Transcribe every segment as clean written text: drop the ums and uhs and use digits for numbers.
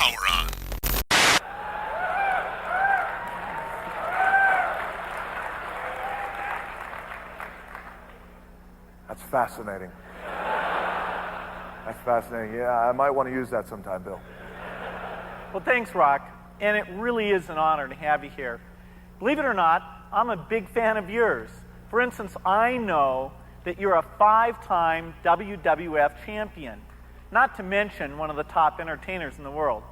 power on. That's fascinating. That's fascinating. Yeah, I might want to use that sometime, Bill. Well, thanks, Rock. And it really is an honor to have you here. Believe it or not, I'm a big fan of yours. For instance, I know that you're a 5-time WWF champion, not to mention one of the top entertainers in the world.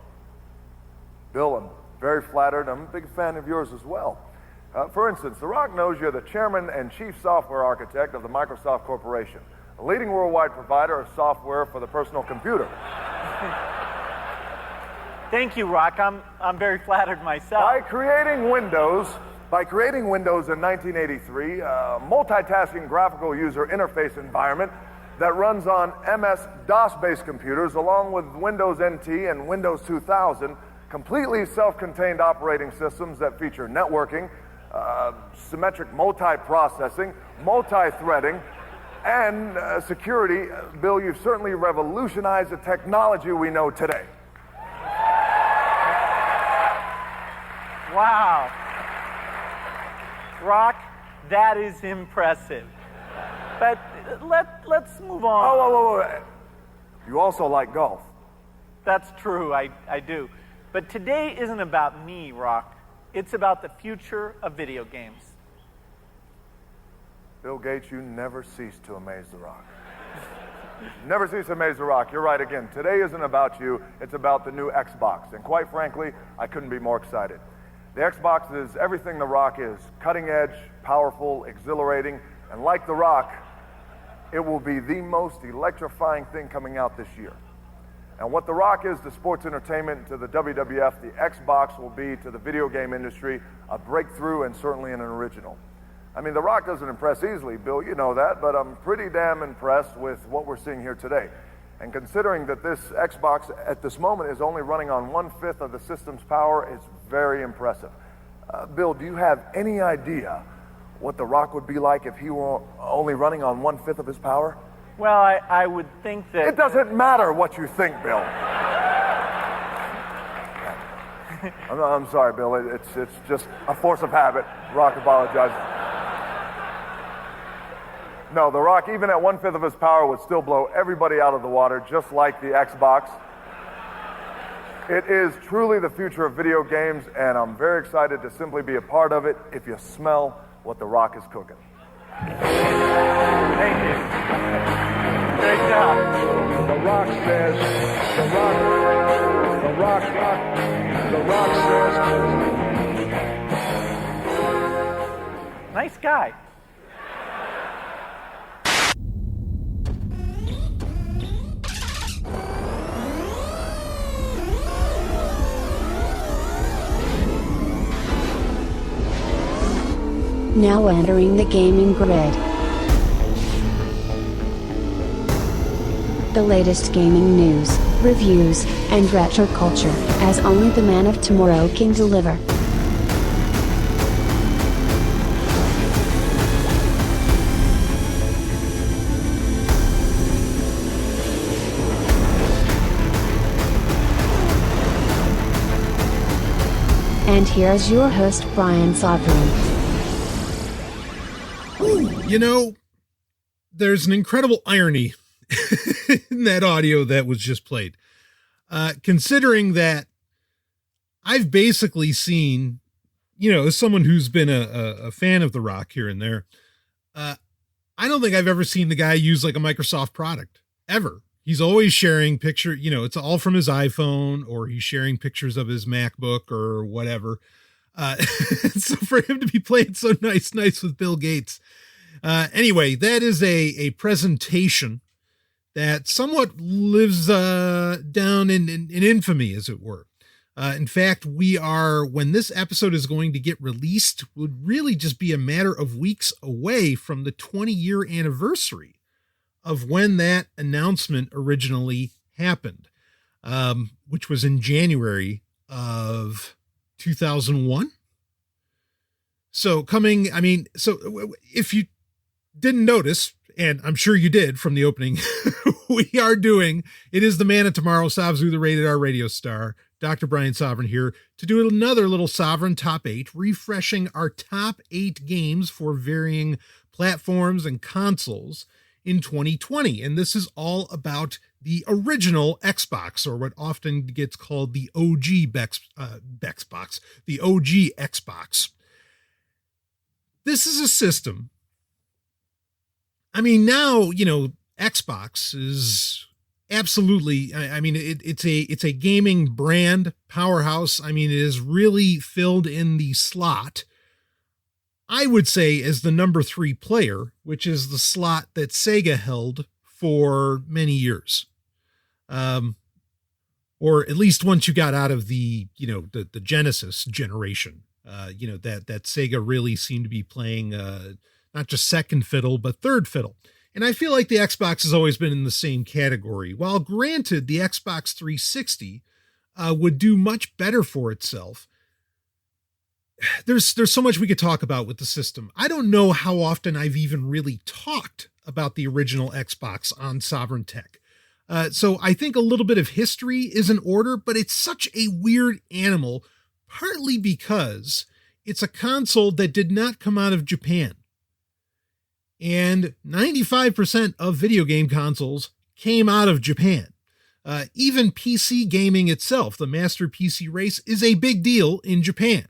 Bill, I'm very flattered. I'm a big fan of yours as well. For instance, The Rock knows you're the chairman and chief software architect of the Microsoft Corporation, a leading worldwide provider of software for the personal computer. Thank you, Rock. I'm very flattered myself. By creating Windows in 1983, a multitasking graphical user interface environment that runs on MS-DOS-based computers along with Windows NT and Windows 2000, completely self-contained operating systems that feature networking, symmetric multi-processing, multi-threading, and security. Bill, you've certainly revolutionized the technology we know today. Wow. Rock, that is impressive. But let's move on. Oh. You also like golf. That's true, I do. But today isn't about me, Rock. It's about the future of video games. Bill Gates, you never cease to amaze The Rock. Never cease to amaze The Rock. You're right again. Today isn't about you. It's about the new Xbox. And quite frankly, I couldn't be more excited. The Xbox is everything The Rock is. Cutting edge, powerful, exhilarating, and like The Rock, it will be the most electrifying thing coming out this year. And what The Rock is to sports entertainment, to the WWF, the Xbox will be to the video game industry a breakthrough and certainly an original. I mean, The Rock doesn't impress easily, Bill, you know that, but I'm pretty damn impressed with what we're seeing here today. And considering that this Xbox at this moment is only running on 1/5 of the system's power, it's very impressive. Bill, do you have any idea what The Rock would be like if he were only running on 1/5 of his power? Well, I would think that... It doesn't matter what you think, Bill. I'm sorry, Bill. It's just a force of habit. Rock apologizes. No, The Rock, even at 1/5 of his power, would still blow everybody out of the water, just like the Xbox. It is truly the future of video games, and I'm very excited to simply be a part of it if you smell what The Rock is cooking. Thank you. Great job. The Rock says, The Rock says. Nice guy. Now entering the gaming grid. The latest gaming news, reviews, and retro culture, as only the man of tomorrow can deliver. And here's your host, Brian Sovryn. You know, there's an incredible irony in that audio that was just played. Considering that I've basically seen, you know, as someone who's been a fan of The Rock here and there, I don't think I've ever seen the guy use like a Microsoft product ever. He's always sharing picture, you know, it's all from his iPhone, or he's sharing pictures of his MacBook or whatever. So for him to be playing so nice with Bill Gates. Anyway, that is a presentation that somewhat lives down in infamy, as it were. In fact, when this episode is going to get released, would really just be a matter of weeks away from the 20-year anniversary of when that announcement originally happened, which was in January of 2001. So if you didn't notice, and I'm sure you did from the opening, it is the man of tomorrow, Sabzu, the rated R radio star, Dr. Brian Sovryn here to do another little Sovryn Top 8, refreshing our top 8 games for varying platforms and consoles in 2020. And this is all about the original Xbox, or what often gets called the OG Xbox, the OG Xbox. This is a system. I mean, now, Xbox is absolutely, it's a gaming brand powerhouse. I mean, it is really filled in the slot, I would say, as the number 3 player, which is the slot that Sega held for many years. Or at least once you got out of the Genesis generation, that Sega really seemed to be playing, not just second fiddle, but third fiddle. And I feel like the Xbox has always been in the same category. While granted, the Xbox 360 would do much better for itself. There's so much we could talk about with the system. I don't know how often I've even really talked about the original Xbox on Sovryn Tech. So I think a little bit of history is in order, but it's such a weird animal, partly because it's a console that did not come out of Japan. And 95% of video game consoles came out of Japan. Even PC gaming itself, the master PC race, is a big deal in Japan,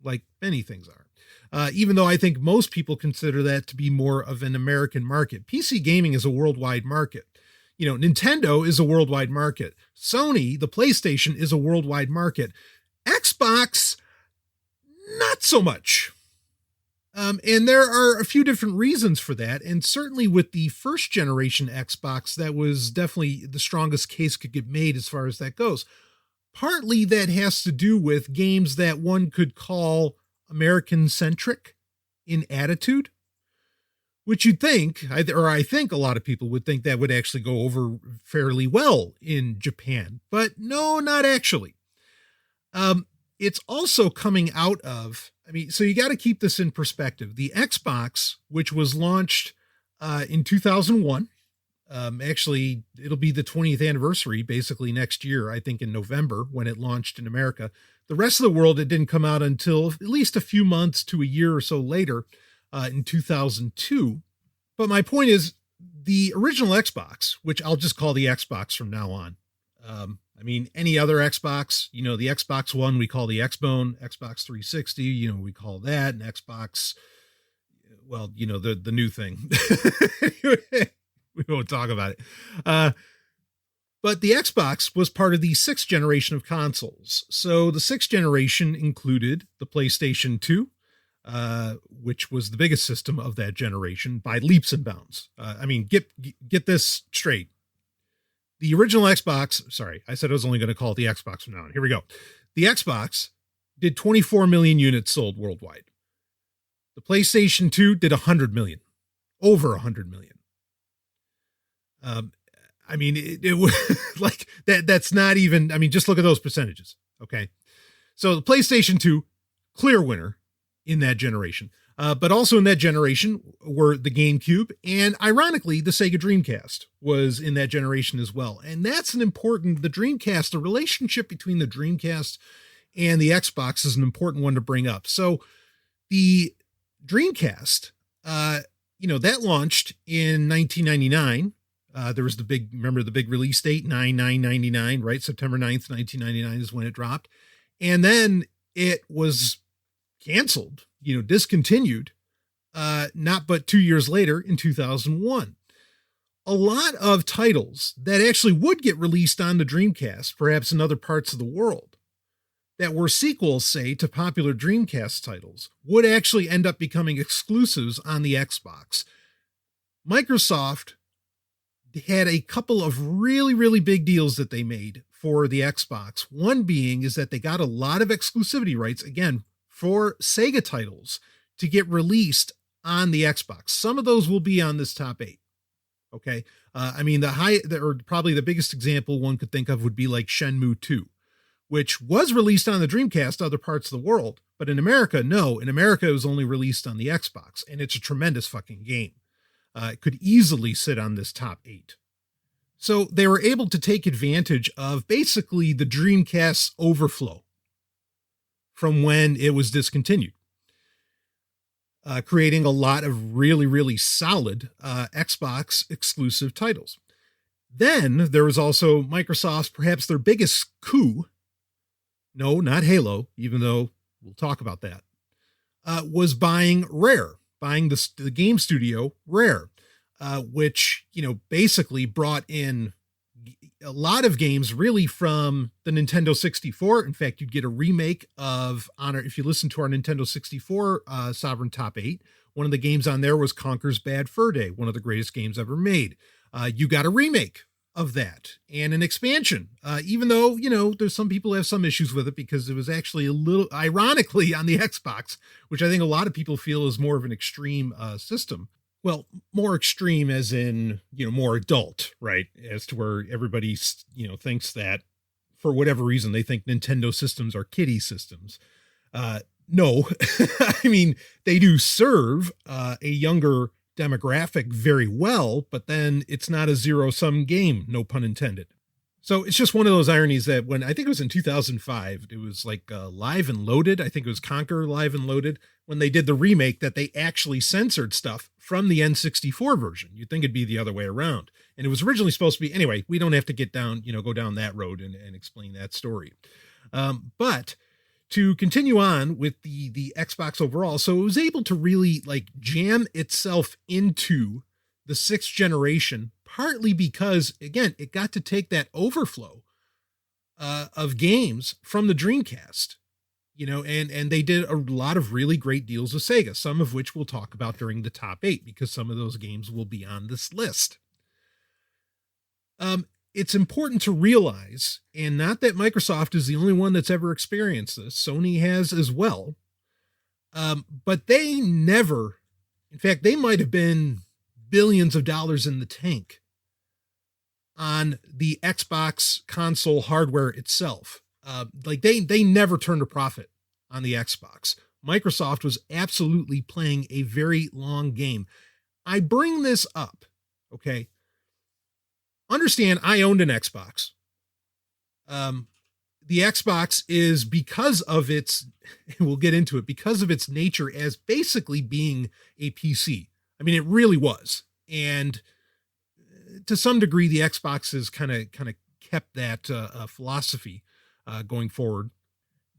like many things are. Even though I think most people consider that to be more of an American market. PC gaming is a worldwide market. Nintendo is a worldwide market. Sony, the PlayStation, is a worldwide market. Xbox, not so much. And there are a few different reasons for that. And certainly with the first generation Xbox, that was definitely the strongest case could get made as far as that goes. Partly that has to do with games that one could call American-centric in attitude, which you'd think, I think a lot of people would think that would actually go over fairly well in Japan. But no, not actually. It's also coming out of, so you got to keep this in perspective. The Xbox, which was launched in 2001, actually, it'll be the 20th anniversary basically next year, I think in November when it launched in America. The rest of the world, it didn't come out until at least a few months to a year or so later in 2002. But my point is, the original Xbox, which I'll just call the Xbox from now on, any other Xbox, the Xbox One, we call the Xbone, Xbox 360, we call that an Xbox, the new thing. We won't talk about it. But the Xbox was part of the 6th generation of consoles. So the 6th generation included the PlayStation 2, which was the biggest system of that generation by leaps and bounds. Get this straight. The original Xbox, sorry, I said I was only going to call it the Xbox from now on. Here we go. The Xbox did 24 million units sold worldwide. The PlayStation 2 did 100 million, over 100 million. It was like that. That's not even, just look at those percentages. Okay. So the PlayStation 2, clear winner in that generation. But also in that generation were the GameCube, and ironically, the Sega Dreamcast was in that generation as well. And that's the Dreamcast, the relationship between the Dreamcast and the Xbox is an important one to bring up. So the Dreamcast, that launched in 1999. There was the big release date, 9/9/99, right? September 9th, 1999 is when it dropped. And then it was canceled, discontinued, not but 2 years later in 2001. A lot of titles that actually would get released on the Dreamcast, perhaps in other parts of the world, that were sequels, say, to popular Dreamcast titles, would actually end up becoming exclusives on the Xbox. Microsoft had a couple of really, really big deals that they made for the Xbox. One being is that they got a lot of exclusivity rights, again, for Sega titles to get released on the Xbox. Some of those will be on this top 8. Okay. Probably the biggest example one could think of would be like Shenmue 2, which was released on the Dreamcast, other parts of the world. But in America, no. In America, it was only released on the Xbox, and it's a tremendous fucking game. It could easily sit on this top 8. So they were able to take advantage of basically the Dreamcast's overflow from when it was discontinued, creating a lot of really, really solid Xbox exclusive titles. Then there was also Microsoft's perhaps their biggest coup. No, not Halo, even though we'll talk about that, was buying the game studio Rare, which, basically brought in a lot of games really from the Nintendo 64. In fact, you'd get a remake of if you listen to our Nintendo 64 Sovereign Top 8, one of the games on there was Conker's Bad Fur Day, one of the greatest games ever made. You got a remake of that and an expansion, even though, there's some people who have some issues with it because it was actually a little ironically on the Xbox, which I think a lot of people feel is more of an extreme system. Well, more extreme as in, more adult, right? As to where everybody, thinks that for whatever reason, they think Nintendo systems are kiddie systems. No, I mean, they do serve a younger demographic very well, but then it's not a zero-sum game, no pun intended. So it's just one of those ironies that when I think it was in 2005, it was like Live and Loaded. I think it was Conquer Live and Loaded when they did the remake that they actually censored stuff from the N64 version. You'd think it'd be the other way around. And it was originally supposed to be, anyway, we don't have to get down, go down that road and explain that story. But to continue on with the Xbox overall, so it was able to really jam itself into the 6th generation, partly because, again, it got to take that overflow of games from the Dreamcast, and they did a lot of really great deals with Sega, some of which we'll talk about during the top 8, because some of those games will be on this list. It's important to realize, and not that Microsoft is the only one that's ever experienced this, Sony has as well, but they never, in fact, they might have been billions of dollars in the tank on the Xbox console hardware itself. They never turned a profit on the Xbox. Microsoft was absolutely playing a very long game. I bring this up, okay? Understand, I owned an Xbox. The Xbox is, because of its, we'll get into it, because of its nature as basically being a PC. I mean, it really was. And to some degree, the Xbox has kind of kept that philosophy going forward.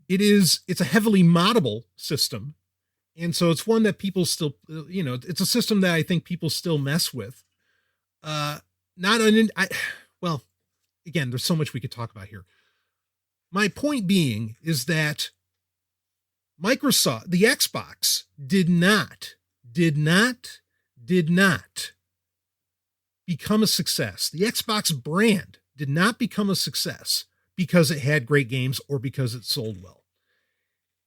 It's a heavily moddable system. And so it's one that people still, it's a system that I think people still mess with. Well, again, there's so much we could talk about here. My point being is that Microsoft, the Xbox did not become a success. The Xbox brand did not become a success because it had great games or because it sold well.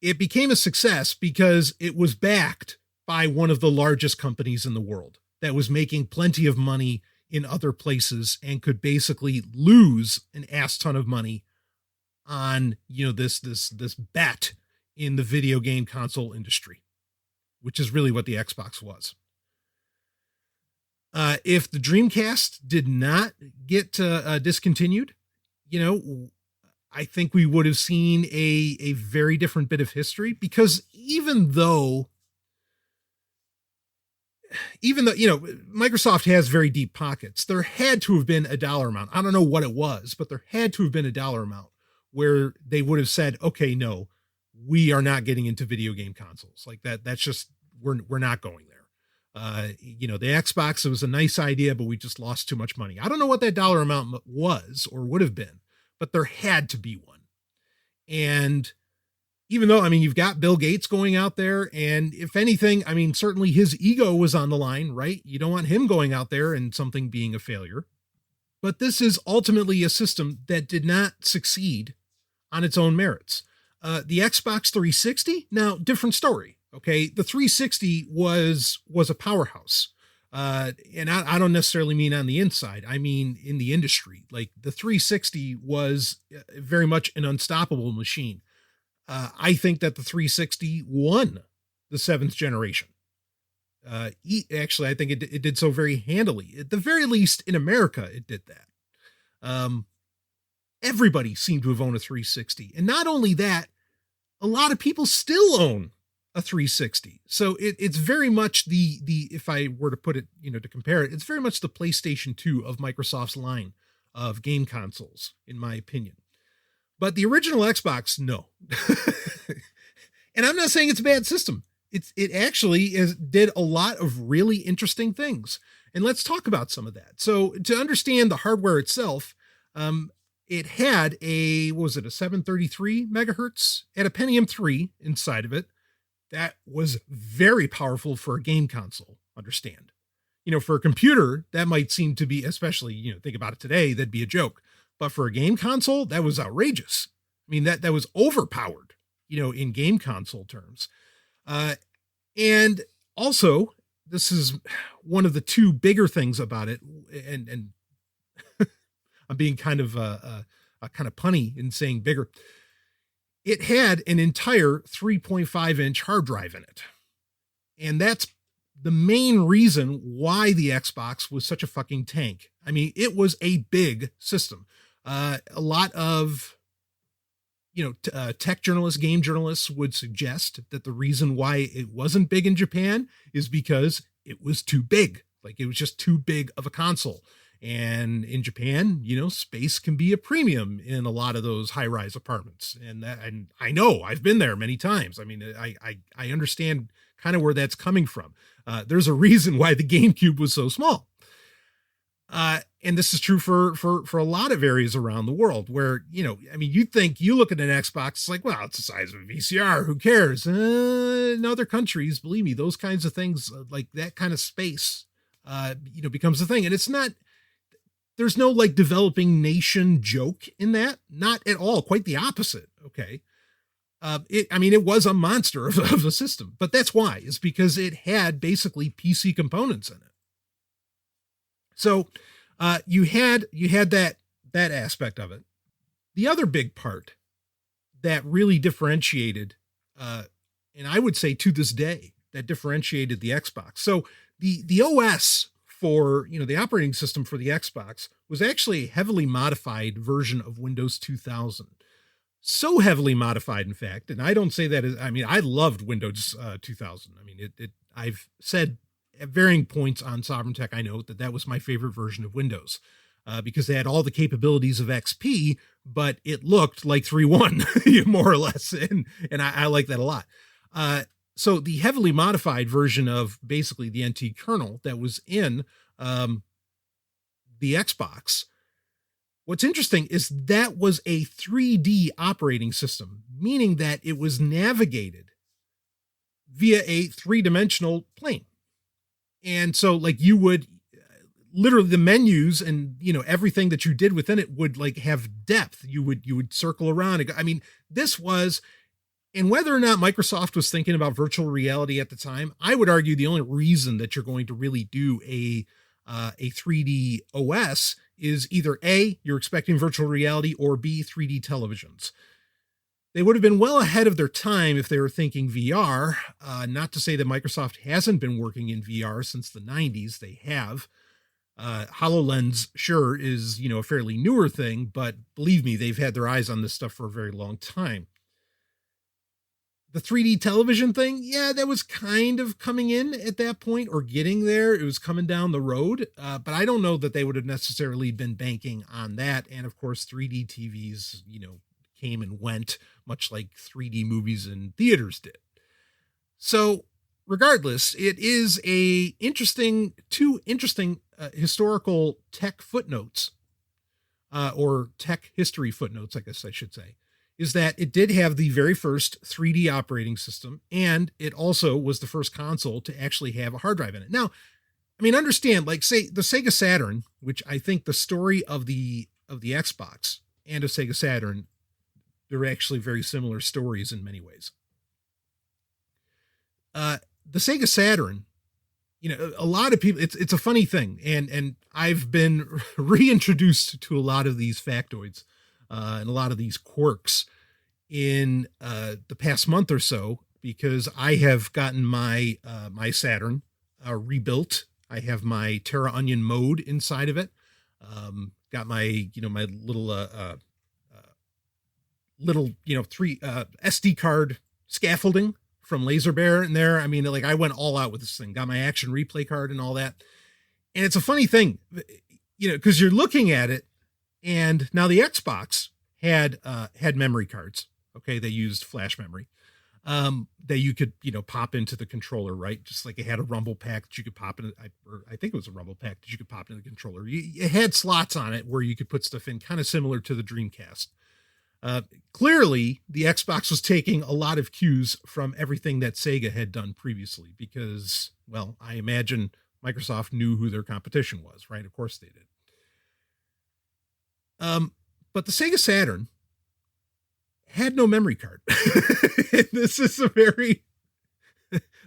It became a success because it was backed by one of the largest companies in the world that was making plenty of money in other places and could basically lose an ass ton of money on, this bet in the video game console industry, which is really what the Xbox was. If the Dreamcast did not get discontinued, I think we would have seen a very different bit of history, because even though, Microsoft has very deep pockets, there had to have been a dollar amount. I don't know what it was, but there had to have been a dollar amount where they would have said, okay, no, we are not getting into video game consoles like that. That's just, we're not going there. The Xbox, it was a nice idea, but we just lost too much money. I don't know what that dollar amount was or would have been, but there had to be one. And even though, you've got Bill Gates going out there, and if anything, certainly his ego was on the line, right? You don't want him going out there and something being a failure. But this is ultimately a system that did not succeed on its own merits. The Xbox 360, now different story. Okay. The 360 was a powerhouse. And I don't necessarily mean on the inside. I mean, in the industry, like the 360 was very much an unstoppable machine. I think that the 360 won the 7th generation. Actually, I think it did so very handily. At the very least, in America, it did that. everybody seemed to have owned a 360. And not only that, a lot of people still own a 360. So it's very much the, if I were to put it, to compare it, it's very much the PlayStation 2 of Microsoft's line of game consoles, in my opinion. But the original Xbox, no. And I'm not saying it's a bad system. It actually did a lot of really interesting things. And let's talk about some of that. So to understand the hardware itself, it had a 733 megahertz at a Pentium 3 inside of it. That was very powerful for a game console, understand. For a computer, that might seem to be, especially, think about it today, that'd be a joke. But for a game console, that was outrageous. I mean, that was overpowered, in game console terms. And also, this is one of the two bigger things about it, and I'm being kind of punny in saying bigger. It had an entire 3.5 inch hard drive in it. And that's the main reason why the Xbox was such a fucking tank. I mean, it was a big system. A lot of, tech journalists, game journalists would suggest that the reason why it wasn't big in Japan is because it was too big. Like, it was just too big of a console. And in Japan, space can be a premium in a lot of those high-rise apartments. And I know, I've been there many times. I mean, I understand kind of where that's coming from. There's a reason why the GameCube was so small. And this is true for a lot of areas around the world where, you'd think, you look at an Xbox, it's like, well, it's the size of a VCR. Who cares? In other countries, believe me, those kinds of things, like that kind of space, becomes a thing. And it's not, there's no like developing nation joke in that. Not at all. Quite the opposite. Okay. It was a monster of a system, but that's why. It's because it had basically PC components in it. So you had that aspect of it. The other big part that really differentiated, and I would say to this day, that differentiated the Xbox. So the OS for, the operating system for the Xbox was actually a heavily modified version of Windows 2000. So heavily modified, in fact, and I don't say that as, I loved Windows 2000. I've said at varying points on Sovryn Tech, I know that was my favorite version of Windows because they had all the capabilities of XP, but it looked like 3.1 more or less. And I like that a lot. So the heavily modified version of basically the NT kernel that was in the Xbox, what's interesting is that was a 3D operating system, meaning that it was navigated via a three-dimensional plane. And so like you would literally the menus and, everything that you did within it would like have depth. You would circle around. This was, and whether or not Microsoft was thinking about virtual reality at the time, I would argue the only reason that you're going to really do a 3D OS is either A, you're expecting virtual reality, or B, 3D televisions. They would have been well ahead of their time if they were thinking VR. Not to say that Microsoft hasn't been working in VR since the 90s. They have. HoloLens, sure, is, a fairly newer thing, but believe me, they've had their eyes on this stuff for a very long time. The 3D television thing, yeah, that was kind of coming in at that point or getting there. It was coming down the road, but I don't know that they would have necessarily been banking on that. And of course, 3D TVs, came and went, much like 3D movies in theaters did. So regardless, it is two interesting historical tech footnotes, or tech history footnotes, I guess I should say, is that it did have the very first 3D operating system, and it also was the first console to actually have a hard drive in it. Now, understand, like, say, the Sega Saturn, which I think the story of the Xbox and of Sega Saturn, they're actually very similar stories in many ways. The Sega Saturn, a lot of people, it's a funny thing, and I've been reintroduced to a lot of these factoids and a lot of these quirks in the past month or so, because I have gotten my Saturn rebuilt. I have my Terra Onion mode inside of it. Got my, my little, three SD card scaffolding from Laser Bear in there. I mean, like I went all out with this thing, got my action replay card and all that. And it's a funny thing, because you're looking at it, and now the Xbox had memory cards. Okay. They used flash memory, that you could, pop into the controller, right? Just like it had a rumble pack that you could pop in. I think it was a rumble pack that you could pop into the controller. It had slots on it where you could put stuff in, kind of similar to the Dreamcast. Clearly the Xbox was taking a lot of cues from everything that Sega had done previously, because, well, I imagine Microsoft knew who their competition was, right? Of course they did. But the Sega Saturn had no memory card. This is a very,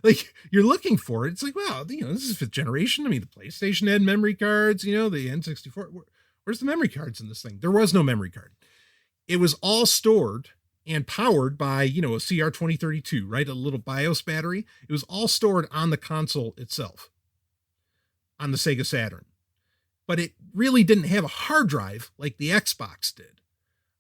like, you're looking for it. It's like, wow, this is fifth generation. I mean, the PlayStation had memory cards, the N64. Where's the memory cards in this thing? There was no memory card. It was all stored and powered by, a CR2032, right? A little BIOS battery. It was all stored on the console itself, on the Sega Saturn. But it really didn't have a hard drive like the Xbox did.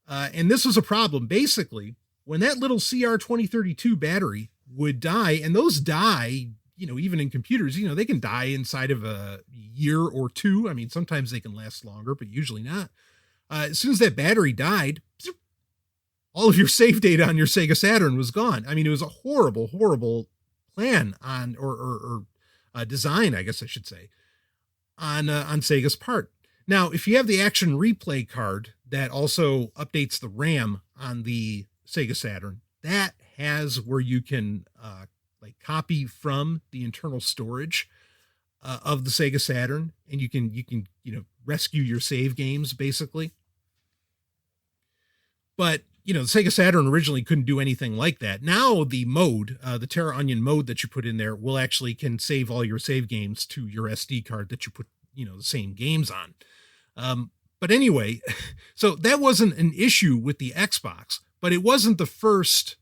And this was a problem. Basically, when that little CR2032 battery would die, and those die, even in computers, they can die inside of a year or two. I mean, sometimes they can last longer, but usually not. As soon as that battery died, all of your save data on your Sega Saturn was gone. I mean, it was a horrible, horrible plan on, or design, I guess I should say, on Sega's part. Now, if you have the action replay card that also updates the RAM on the Sega Saturn, that has where you can copy from the internal storage of the Sega Saturn, and you can rescue your save games basically. But the Sega Saturn originally couldn't do anything like that. Now the mode, the Terra Onion mode that you put in there, can save all your save games to your SD card that you put the same games on. But anyway, so that wasn't an issue with the Xbox, but it wasn't the first.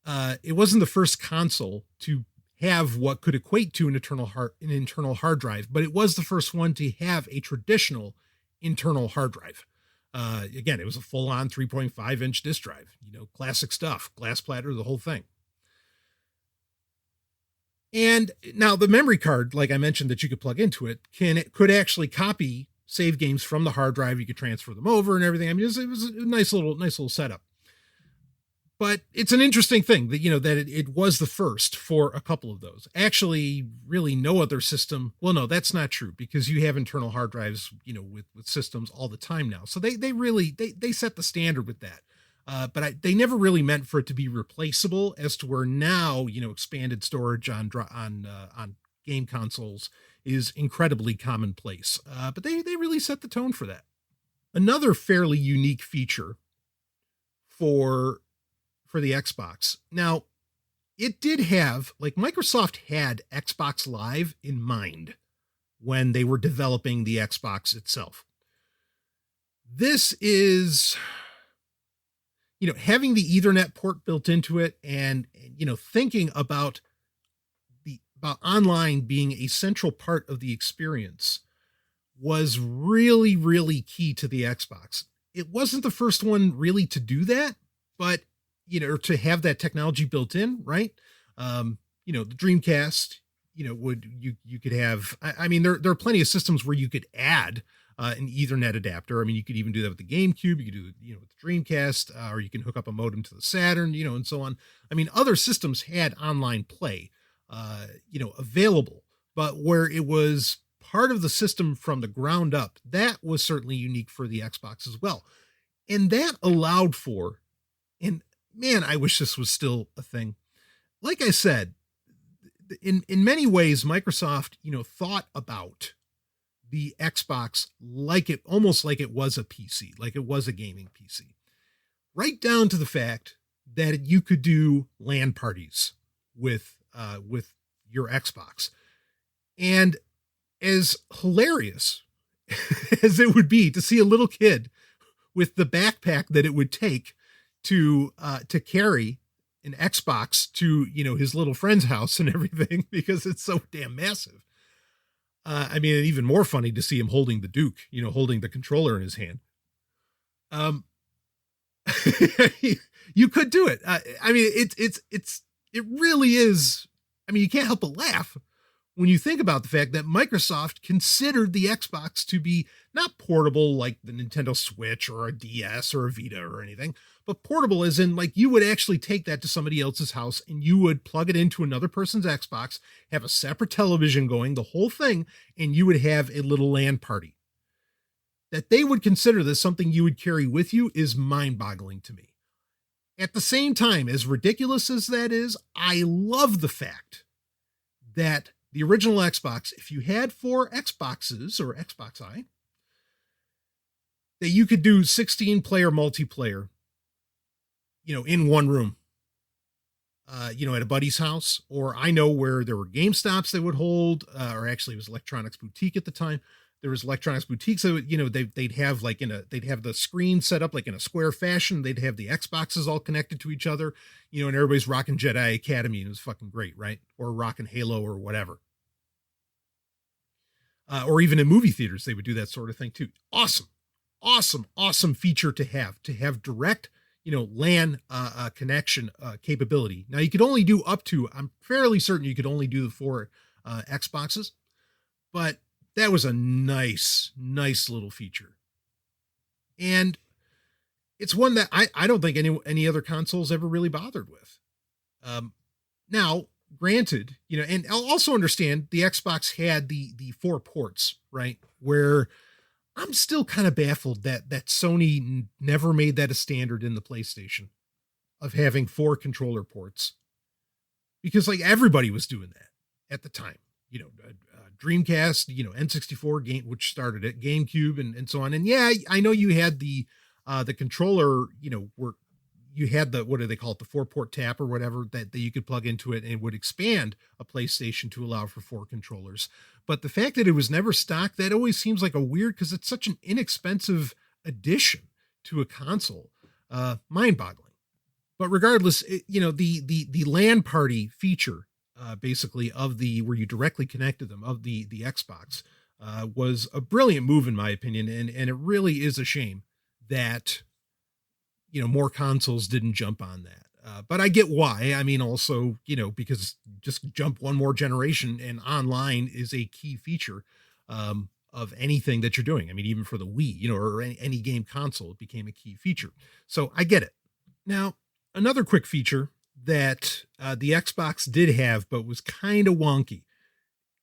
It wasn't the first console to have what could equate to an internal hard drive, but it was the first one to have a traditional internal hard drive. Again, it was a full-on 3.5-inch disk drive. Classic stuff, glass platter, the whole thing. And now the memory card, like I mentioned, that you could plug into it, could actually copy save games from the hard drive. You could transfer them over and everything. I mean, it was a nice little setup. But it's an interesting thing that, that it was the first for a couple of those. Actually, really no other system. Well, no, that's not true, because you have internal hard drives, with systems all the time now. So they really set the standard with that. But they never really meant for it to be replaceable, as to where now, expanded storage on game consoles is incredibly commonplace. But they really set the tone for that. Another fairly unique feature for the Xbox. Now, it did have, Microsoft had Xbox Live in mind when they were developing the Xbox itself. This is, having the Ethernet port built into it, and thinking about online being a central part of the experience was really, really key to the Xbox. It wasn't the first one really to do that, but to have that technology built in, right? The Dreamcast, you could have, I mean, there are plenty of systems where you could add an Ethernet adapter. I mean, you could even do that with the GameCube. You could do it, with the Dreamcast, or you can hook up a modem to the Saturn, and so on. I mean, other systems had online play, available, but where it was part of the system from the ground up, that was certainly unique for the Xbox as well. And that allowed for, and man, I wish this was still a thing. Like I said, in many ways, Microsoft, thought about the Xbox almost like it was a PC, like it was a gaming PC, right down to the fact that you could do LAN parties with your Xbox. And as hilarious as it would be to see a little kid with the backpack that it would take to carry an Xbox to, his little friend's house and everything, because it's so damn massive. I mean, even more funny to see him holding the Duke, holding the controller in his hand. You could do it. I mean, it really is. I mean, you can't help but laugh when you think about the fact that Microsoft considered the Xbox to be not portable like the Nintendo Switch or a DS or a Vita or anything, but portable as in like you would actually take that to somebody else's house and you would plug it into another person's Xbox, have a separate television going, the whole thing, and you would have a little LAN party. That they would consider this something you would carry with you is mind-boggling to me. At the same time, as ridiculous as that is, I love the fact that the original Xbox, if you had 4 Xboxes or Xbox I, that you could do 16-player multiplayer, in one room, at a buddy's house, or I know where there were GameStops that would hold, or actually it was Electronics Boutique at the time. There was Electronics Boutique, so they'd have they'd have the screen set up like in a square fashion. They'd have the Xboxes all connected to each other, and everybody's rocking Jedi Academy, and it was fucking great, right? Or rocking Halo or whatever. Or even in movie theaters, they would do that sort of thing too. Awesome feature to have direct, LAN connection capability. Now you could only do up to, I'm fairly certain you could only do the 4 Xboxes, but that was a nice little feature. And it's one that I don't think any other consoles ever really bothered with. Now, granted, and I'll also understand the Xbox had the 4 ports, right? Where I'm still kind of baffled that Sony never made that a standard in the PlayStation of having 4 controller ports, because like everybody was doing that at the time, Dreamcast, N64 game, which started it, GameCube and so on. And yeah, I know you had the controller, where you had what do they call it? The 4-port tap or whatever that you could plug into it and it would expand a PlayStation to allow for 4 controllers. But the fact that it was never stocked, that always seems like a weird, because it's such an inexpensive addition to a console, mind-boggling. But regardless, the LAN party feature, basically of where you directly connected them of the Xbox, was a brilliant move in my opinion. And it really is a shame that, more consoles didn't jump on that. But I get why. I mean, also, because just jump one more generation and online is a key feature, of anything that you're doing. I mean, even for the Wii, or any game console, it became a key feature. So I get it. Now, another quick feature that the Xbox did have, but was kind of wonky.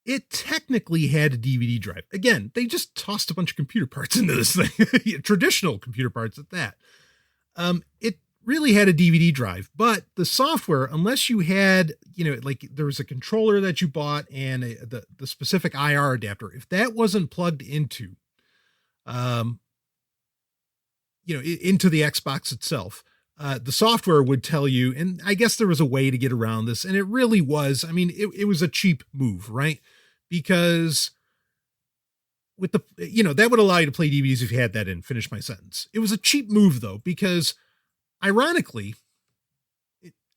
It technically had a DVD drive. Again, they just tossed a bunch of computer parts into this thing, traditional computer parts at that. It really had a DVD drive, but the software, unless you had, like there was a controller that you bought and the specific IR adapter, if that wasn't plugged into, into the Xbox itself, the software would tell you, and I guess there was a way to get around this, and it really was, I mean, it was a cheap move, right? Because with that would allow you to play DVDs if you had that in, finish my sentence. It was a cheap move though, because ironically,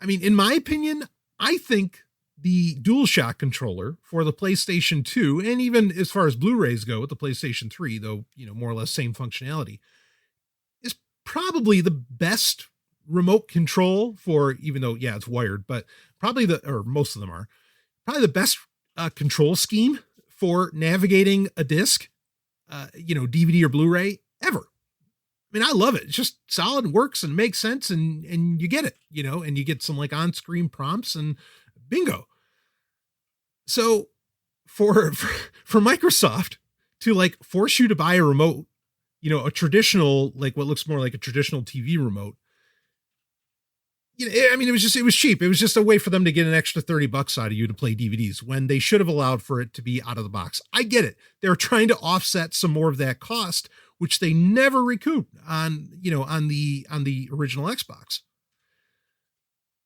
in my opinion, I think the DualShock controller for the PlayStation 2, and even as far as Blu-rays go with the PlayStation 3, though, more or less same functionality, is probably the best remote control for, even though, yeah, it's wired, but probably most of them are probably the best control scheme for navigating a disc, DVD or Blu-ray ever. I mean, I love it. It's just solid, works and makes sense. And you get it, and you get some like on-screen prompts and bingo. So for Microsoft to like force you to buy a remote, a traditional, like what looks more like a traditional TV remote, it was cheap. It was just a way for them to get an extra $30 out of you to play DVDs when they should have allowed for it to be out of the box. I get it. They're trying to offset some more of that cost, which they never recouped on the original Xbox.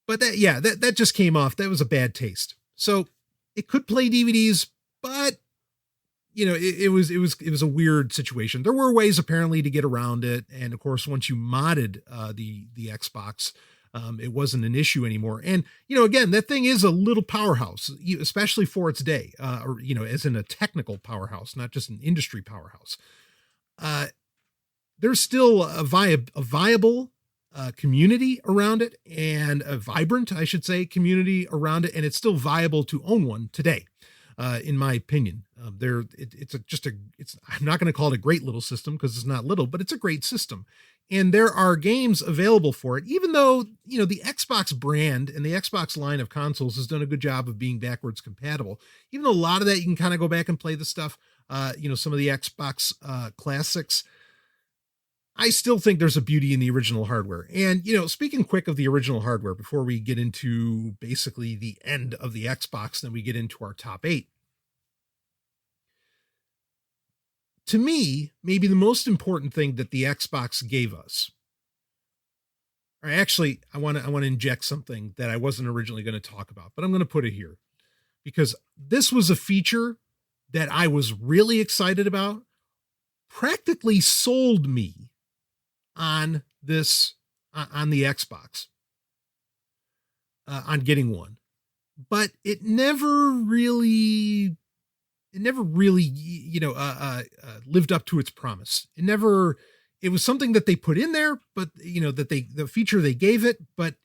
But that just came off. That was a bad taste. So it could play DVDs, but it was a weird situation. There were ways apparently to get around it. And of course, once you modded the Xbox, It wasn't an issue anymore. And, again, that thing is a little powerhouse, especially for its day, or, as in a technical powerhouse, not just an industry powerhouse. There's still a viable community around it, and a vibrant, I should say, community around it. And it's still viable to own one today. In my opinion, I'm not going to call it a great little system because it's not little, but it's a great system. And there are games available for it, even though, the Xbox brand and the Xbox line of consoles has done a good job of being backwards compatible. Even though a lot of that, you can kind of go back and play the stuff, some of the Xbox classics. I still think there's a beauty in the original hardware. And, speaking quick of the original hardware, before we get into basically the end of the Xbox, then we get into our top 8. To me, maybe the most important thing that the Xbox gave us, or actually, I want to inject something that I wasn't originally going to talk about, but I'm going to put it here because this was a feature that I was really excited about, practically sold me on the Xbox, on getting one, but it never really, lived up to its promise. It was something that they put in there, but the feature they gave it, but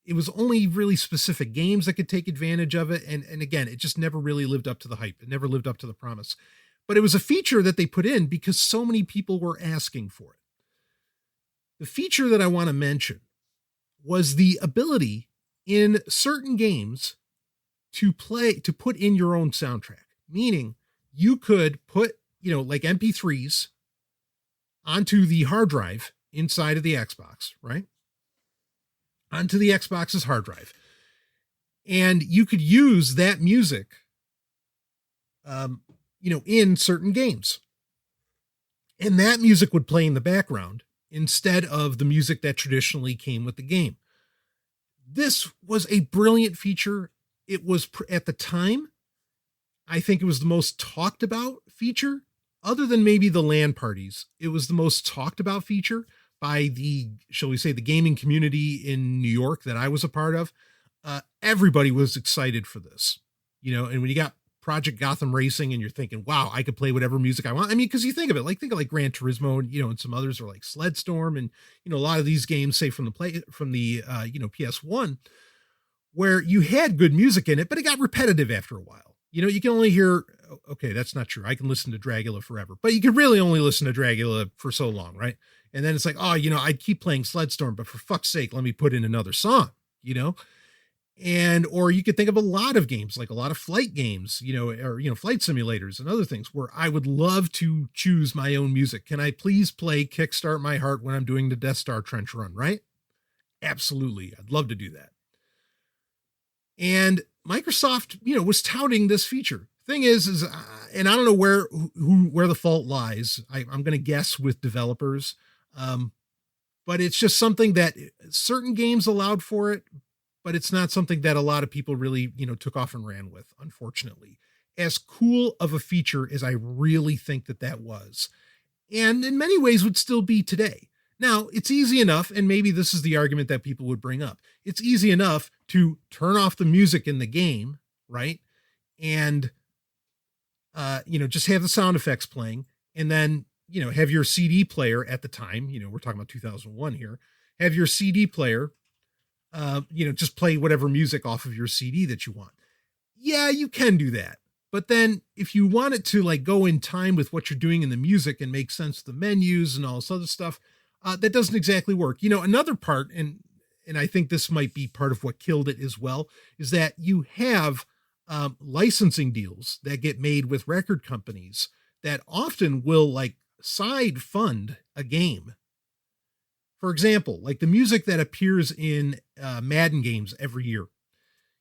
it was only really specific games that could take advantage of it. And again, it just never really lived up to the hype. It never lived up to the promise, but it was a feature that they put in because so many people were asking for it. The feature that I want to mention was the ability in certain games to put in your own soundtrack, meaning you could put, like MP3s onto the hard drive inside of the Xbox, right? Onto the Xbox's hard drive. And you could use that music, in certain games. And that music would play in the background instead of the music that traditionally came with the game. This was a brilliant feature. It was, at the time, I think it was the most talked about feature, other than maybe the LAN parties. It was the most talked about feature by the, shall we say, the gaming community in New York that I was a part of. Everybody was excited for this, and when you got Project Gotham Racing and you're thinking, wow, I could play whatever music I want. I mean, because you think of like Gran Turismo and, and some others are like Sledstorm and, a lot of these games, say from the PS1, where you had good music in it, but it got repetitive after a while. You can only hear, okay, that's not true. I can listen to Dragula forever, but you can really only listen to Dragula for so long, right? And then it's like, oh, I'd keep playing Sledstorm, but for fuck's sake, let me put in another song, And, or you could think of a lot of games, like a lot of flight games, or, flight simulators and other things where I would love to choose my own music. Can I please play Kickstart My Heart when I'm doing the Death Star trench run, right? Absolutely. I'd love to do that. And Microsoft, was touting this feature. Thing is, and I don't know where the fault lies. I'm going to guess with developers. But it's just something that certain games allowed for it, but it's not something that a lot of people really, took off and ran with, unfortunately. As cool of a feature as I really think that was, and in many ways would still be today. Now, it's easy enough, and maybe this is the argument that people would bring up. It's easy enough to turn off the music in the game, right? And, just have the sound effects playing, and then, have your CD player at the time, we're talking about 2001 here, have your CD player, just play whatever music off of your CD that you want. Yeah, you can do that. But then if you want it to like go in time with what you're doing in the music and make sense of the menus and all this other stuff, that doesn't exactly work. Another part, and I think this might be part of what killed it as well, is that you have licensing deals that get made with record companies that often will like side fund a game. For example, like the music that appears in Madden games every year.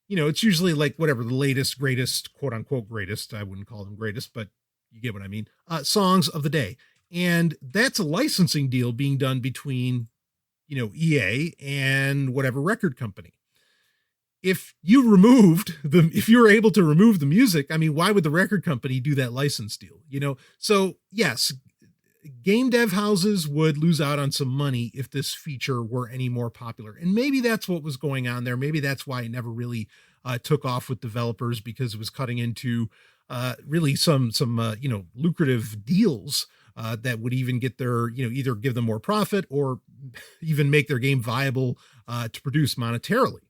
It's usually like whatever the latest, greatest, quote unquote greatest. I wouldn't call them greatest, but you get what I mean. Songs of the day. And that's a licensing deal being done between, EA and whatever record company. If you were able to remove the music, I mean, why would the record company do that license deal? So yes, game dev houses would lose out on some money if this feature were any more popular. And maybe that's what was going on there. Maybe that's why it never really took off with developers, because it was cutting into really some lucrative deals that would even get their, either give them more profit or even make their game viable to produce monetarily.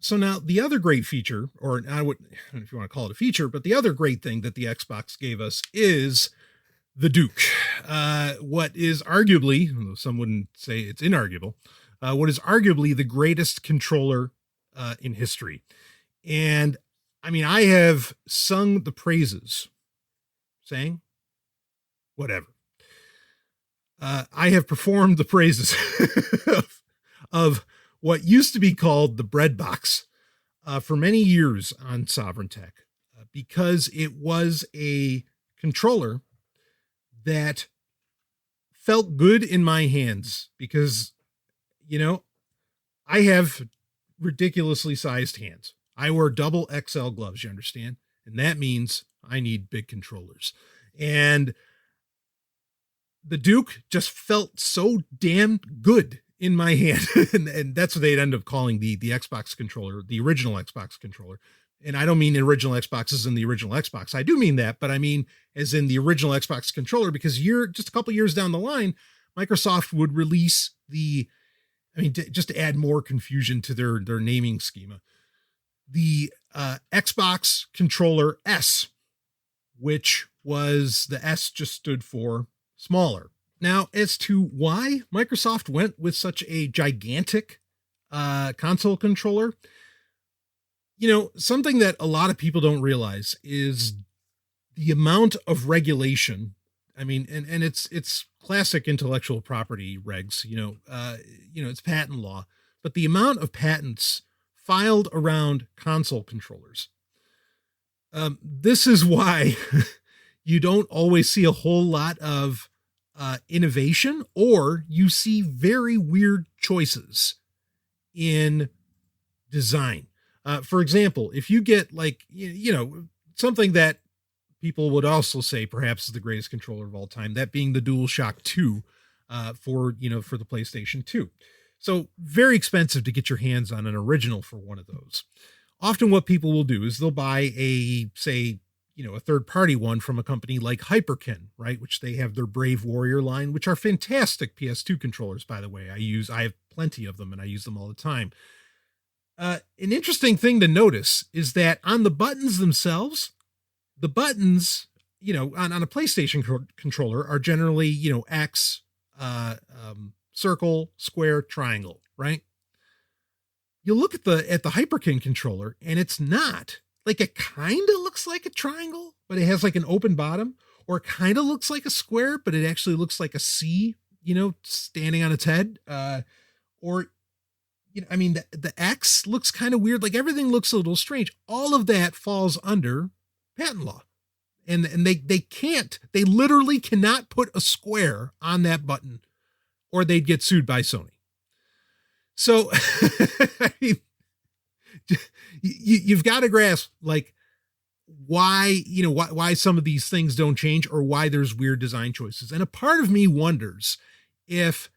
So now the other great feature, or I don't know if you want to call it a feature, but the other great thing that the Xbox gave us is the Duke. What is arguably, although some wouldn't say it's inarguable, what is arguably the greatest controller in history. And I mean, I have sung the praises, sang, whatever. I have performed the praises of what used to be called the bread box for many years on Sovryn Tech, because it was a controller that felt good in my hands, because, I have ridiculously sized hands. I wear double XL gloves, you understand? And that means I need big controllers. And the Duke just felt so damn good in my hand. and that's what they'd end up calling the Xbox controller, the original Xbox controller. And I don't mean the original Xbox as in the original Xbox. I do mean that, but I mean as in the original Xbox controller, because just a couple years down the line, Microsoft would release just to add more confusion to their naming schema, the Xbox controller S, which was the S just stood for smaller. Now, as to why Microsoft went with such a gigantic console controller, something that a lot of people don't realize is the amount of regulation. I mean, and it's classic intellectual property regs, it's patent law, but the amount of patents filed around console controllers. This is why you don't always see a whole lot of innovation, or you see very weird choices in design. For example, if you get something that people would also say perhaps is the greatest controller of all time, that being the DualShock 2 for the PlayStation 2. So very expensive to get your hands on an original for one of those. Often what people will do is they'll buy a third-party one from a company like Hyperkin, right? Which they have their Brave Warrior line, which are fantastic PS2 controllers, by the way. I have plenty of them and I use them all the time. An interesting thing to notice is that on the buttons themselves, the buttons, on a PlayStation controller are generally, X, circle, square, triangle, right? You look at the Hyperkin controller and it's not. Like, it kind of looks like a triangle, but it has like an open bottom, or it kind of looks like a square, but it actually looks like a C, standing on its head. The X looks kind of weird. Like, everything looks a little strange. All of that falls under patent law. And they literally cannot put a square on that button or they'd get sued by Sony. So, I mean, you've got to grasp why some of these things don't change, or why there's weird design choices. And a part of me wonders if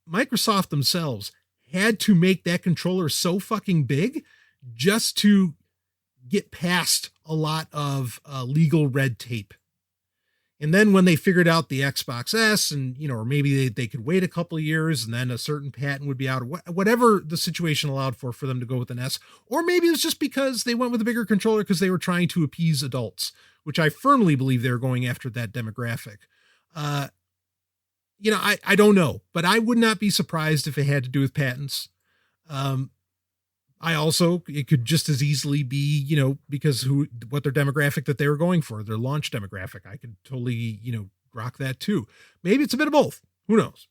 Microsoft themselves had to make that controller so fucking big just to get past a lot of legal red tape. And then when they figured out the Xbox S, and, or maybe they could wait a couple of years and then a certain patent would be out, or whatever the situation allowed for them to go with an S. Or maybe it's just because they went with a bigger controller because they were trying to appease adults, which I firmly believe they're going after that demographic. I don't know, but I would not be surprised if it had to do with patents. It could just as easily be, because what their demographic that they were going for, their launch demographic. I could totally, rock that too. Maybe it's a bit of both. Who knows?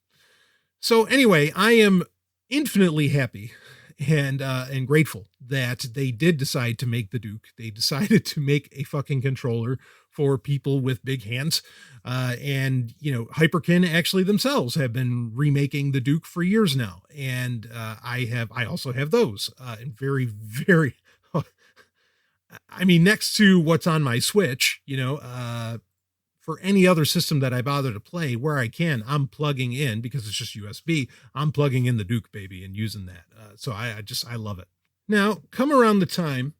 So anyway, I am infinitely happy and grateful that they did decide to make the Duke. They decided to make a fucking controller for people with big hands. Hyperkin actually themselves have been remaking the Duke for years now. And I also have those and very, very, next to what's on my Switch, for any other system that I bother to play. Where I can, I'm plugging in, because it's just USB. I'm plugging in the Duke, baby, and using that. So I love it. Now, come around the time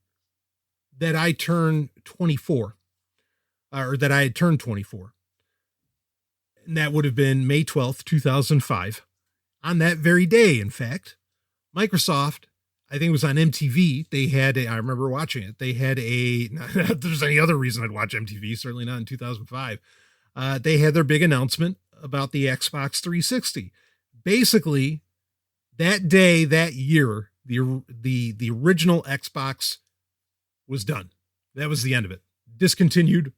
that I turned 24, or that I had turned 24, and that would have been May 12th, 2005. On that very day, in fact, Microsoft, I think it was on MTV, they had I remember watching it, they had not that there's any other reason I'd watch MTV, certainly not in 2005. They had their big announcement about the Xbox 360. Basically, that day, that year, the original Xbox was done. That was the end of it. Discontinued,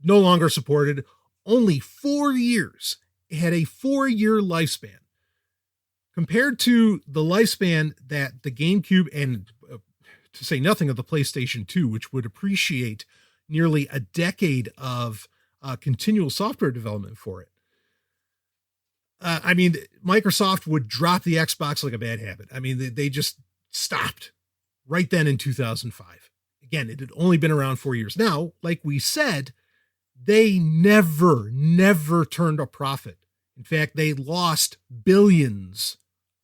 no longer supported, only 4 years. It had a 4-year lifespan. Compared to the lifespan that the GameCube, and to say nothing of the PlayStation 2, which would appreciate nearly a decade of continual software development for it. I mean, Microsoft would drop the Xbox like a bad habit. I mean, they just stopped right then in 2005. Again, it had only been around 4 years. Now, like we said, they never turned a profit. In fact, they lost billions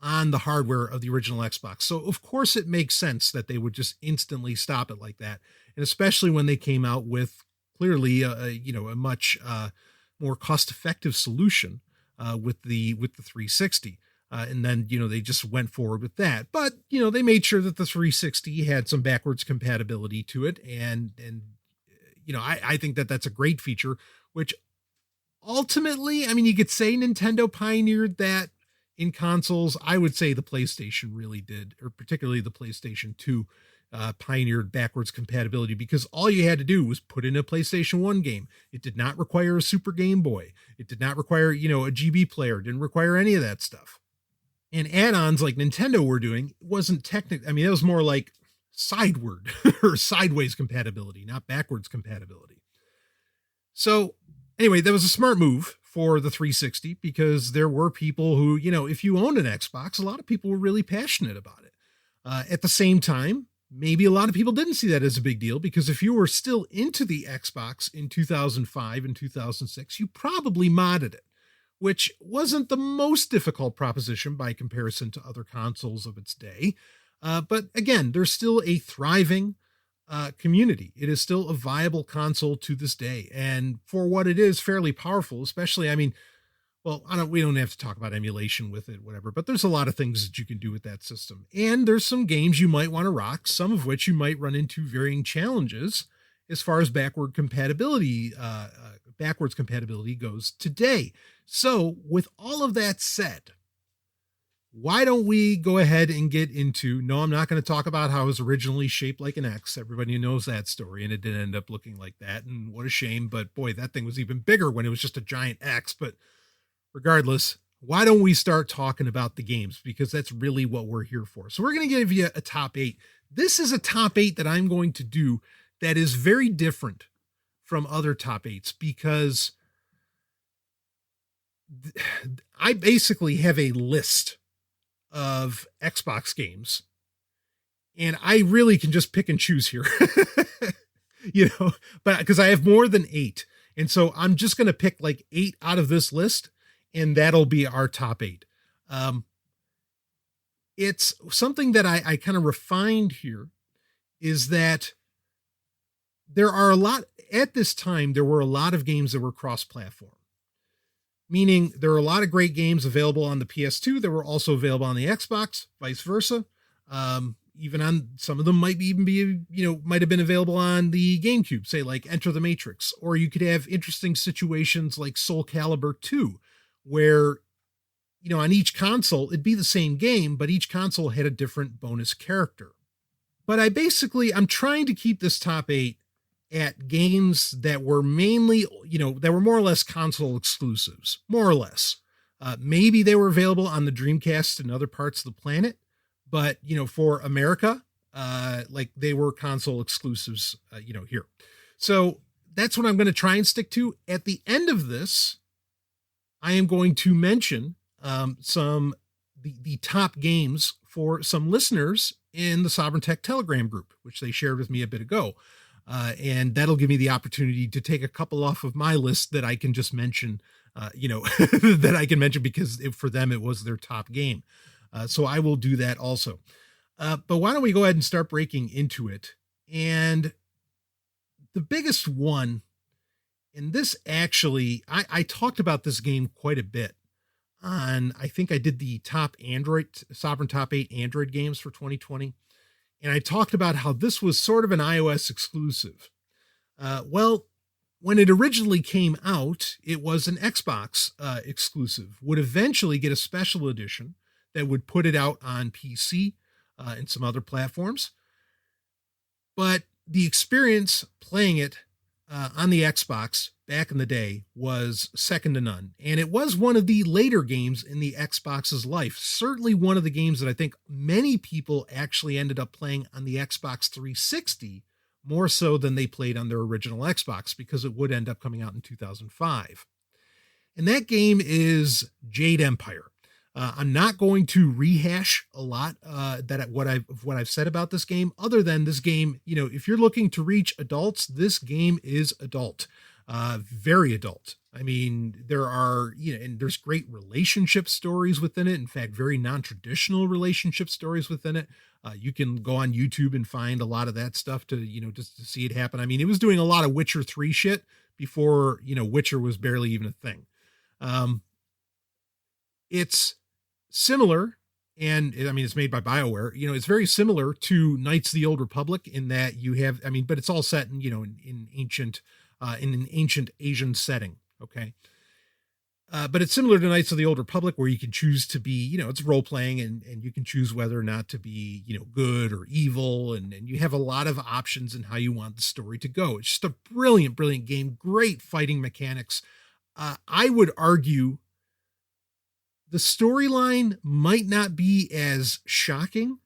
on the hardware of the original Xbox. So of course it makes sense that they would just instantly stop it like that. And especially when they came out with clearly a much more cost-effective solution with the 360. And then, they just went forward with that. But, they made sure that the 360 had some backwards compatibility to it. And I think that that's a great feature, which ultimately, I mean, you could say Nintendo pioneered that in consoles. I would say the PlayStation really did, or particularly the PlayStation 2 pioneered backwards compatibility, because all you had to do was put in a PlayStation 1 game. It did not require a Super Game Boy. It did not require, a GB player. It didn't require any of that stuff. And add-ons like Nintendo were doing wasn't technical. I mean, it was more like sideward or sideways compatibility, not backwards compatibility. So anyway, that was a smart move for the 360, because there were people who, if you owned an Xbox, a lot of people were really passionate about it. At the same time, maybe a lot of people didn't see that as a big deal, because if you were still into the Xbox in 2005 and 2006, you probably modded it, which wasn't the most difficult proposition by comparison to other consoles of its day. But again, there's still a thriving community. It is still a viable console to this day. And for what it is, fairly powerful, especially, I mean, well, we don't have to talk about emulation with it, whatever, but there's a lot of things that you can do with that system. And there's some games you might want to rock, some of which you might run into varying challenges as far as backwards compatibility goes today. So with all of that said, why don't we go ahead and get into, no, I'm not going to talk about how it was originally shaped like an X. Everybody knows that story, and it did end up looking like that. And what a shame. But boy, that thing was even bigger when it was just a giant X. But regardless, why don't we start talking about the games? Because that's really what we're here for. So we're going to give you a top 8. This is a top 8 that I'm going to do that is very different from other top 8s, because I basically have a list of Xbox games, and I really can just pick and choose here, but because I have more than 8. And so I'm just going to pick like 8 out of this list, and that'll be our top 8. It's something that I kind of refined here, is that there are at this time, there were a lot of games that were cross-platform. Meaning there are a lot of great games available on the PS2 that were also available on the Xbox, vice versa. Even on some of them might have been available on the GameCube, say like Enter the Matrix, or you could have interesting situations like Soul Calibur 2, where, on each console, it'd be the same game, but each console had a different bonus character. But I'm trying to keep this top 8 at games that were mainly, that were more or less console exclusives, more or less. Maybe they were available on the Dreamcast and other parts of the planet, but, for America, like they were console exclusives, here. So that's what I'm going to try and stick to. At the end of this, I am going to mention the top games for some listeners in the Sovereign Tech Telegram group, which they shared with me a bit ago. And that'll give me the opportunity to take a couple off of my list that I can just mention, that I can mention because for them, it was their top game. So I will do that also. But why don't we go ahead and start breaking into it? And the biggest one, and this actually, I talked about this game quite a bit I think I did the Sovryn top 8 Android games for 2020. And I talked about how this was sort of an iOS exclusive. Well, when it originally came out, it was an Xbox exclusive, would eventually get a special edition that would put it out on PC and some other platforms. But the experience playing it on the Xbox back in the day was second to none. And it was one of the later games in the Xbox's life. Certainly one of the games that I think many people actually ended up playing on the Xbox 360 more so than they played on their original Xbox, because it would end up coming out in 2005. And that game is Jade Empire. I'm not going to rehash a lot what I've said about this game, other than this game, if you're looking to reach adults, this game is adult, very adult. I mean, there are, and there's great relationship stories within it. In fact, very non-traditional relationship stories within it. You can go on YouTube and find a lot of that stuff to, just to see it happen. I mean, it was doing a lot of Witcher 3 shit before, Witcher was barely even a thing. It's similar, and I mean, it's made by BioWare. It's very similar to Knights of the Old Republic in that you have, but it's all set in, in an ancient Asian setting. Okay. But it's similar to Knights of the Old Republic, where you can choose to be, it's role playing, and you can choose whether or not to be, good or evil. And you have a lot of options in how you want the story to go. It's just a brilliant, brilliant game. Great fighting mechanics. I would argue the storyline might not be as shocking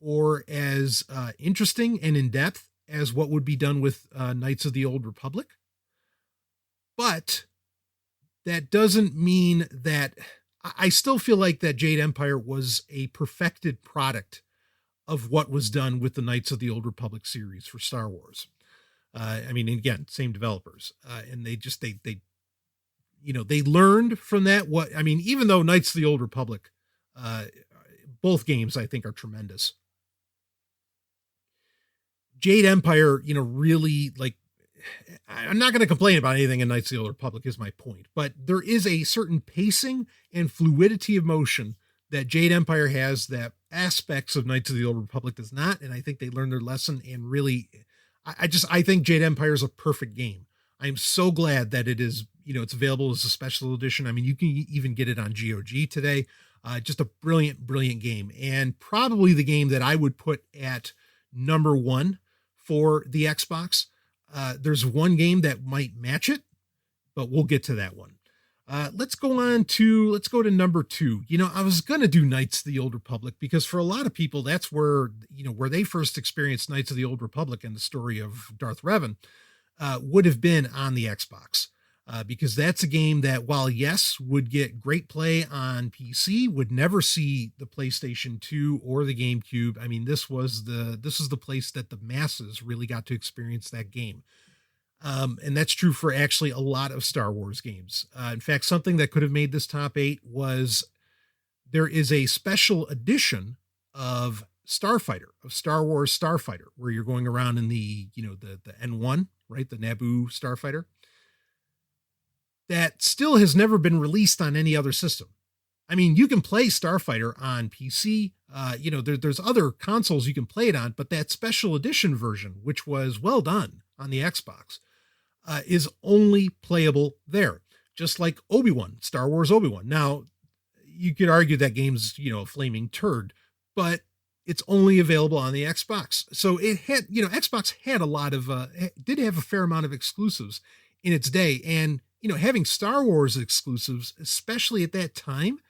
or as interesting and in depth as what would be done with Knights of the Old Republic. But that doesn't mean that I still feel like that Jade Empire was a perfected product of what was done with the Knights of the Old Republic series for Star Wars. Again, same developers. And they learned from that. Even though Knights of the Old Republic, both games I think are tremendous. Jade Empire, really, I'm not going to complain about anything in Knights of the Old Republic is my point, but there is a certain pacing and fluidity of motion that Jade Empire has that aspects of Knights of the Old Republic does not. And I think they learned their lesson, and really, I think Jade Empire is a perfect game. I'm so glad that it is, it's available as a special edition. You can even get it on GOG today. Just a brilliant, brilliant game, and probably the game that I would put at number one for the Xbox. There's one game that might match it, but we'll get to that one. Let's go to number 2. I was going to do Knights of the Old Republic because for a lot of people, that's where they first experienced Knights of the Old Republic and the story of Darth Revan, would have been on the Xbox. Because that's a game that, while yes, would get great play on PC, would never see the PlayStation 2 or the GameCube. This is the place that the masses really got to experience that game. And that's true for actually a lot of Star Wars games. In fact, something that could have made this top 8 was there is a special edition of Star Wars Starfighter, where you're going around in the N1, right? The Naboo Starfighter. That still has never been released on any other system. You can play Starfighter on PC. There's other consoles you can play it on, but that special edition version, which was well done on the Xbox, is only playable there. Just like Obi-Wan, Star Wars Obi-Wan. Now, you could argue that game's, a flaming turd, but it's only available on the Xbox. So it had, Xbox had did have a fair amount of exclusives in its day. And having Star Wars exclusives, especially at that time,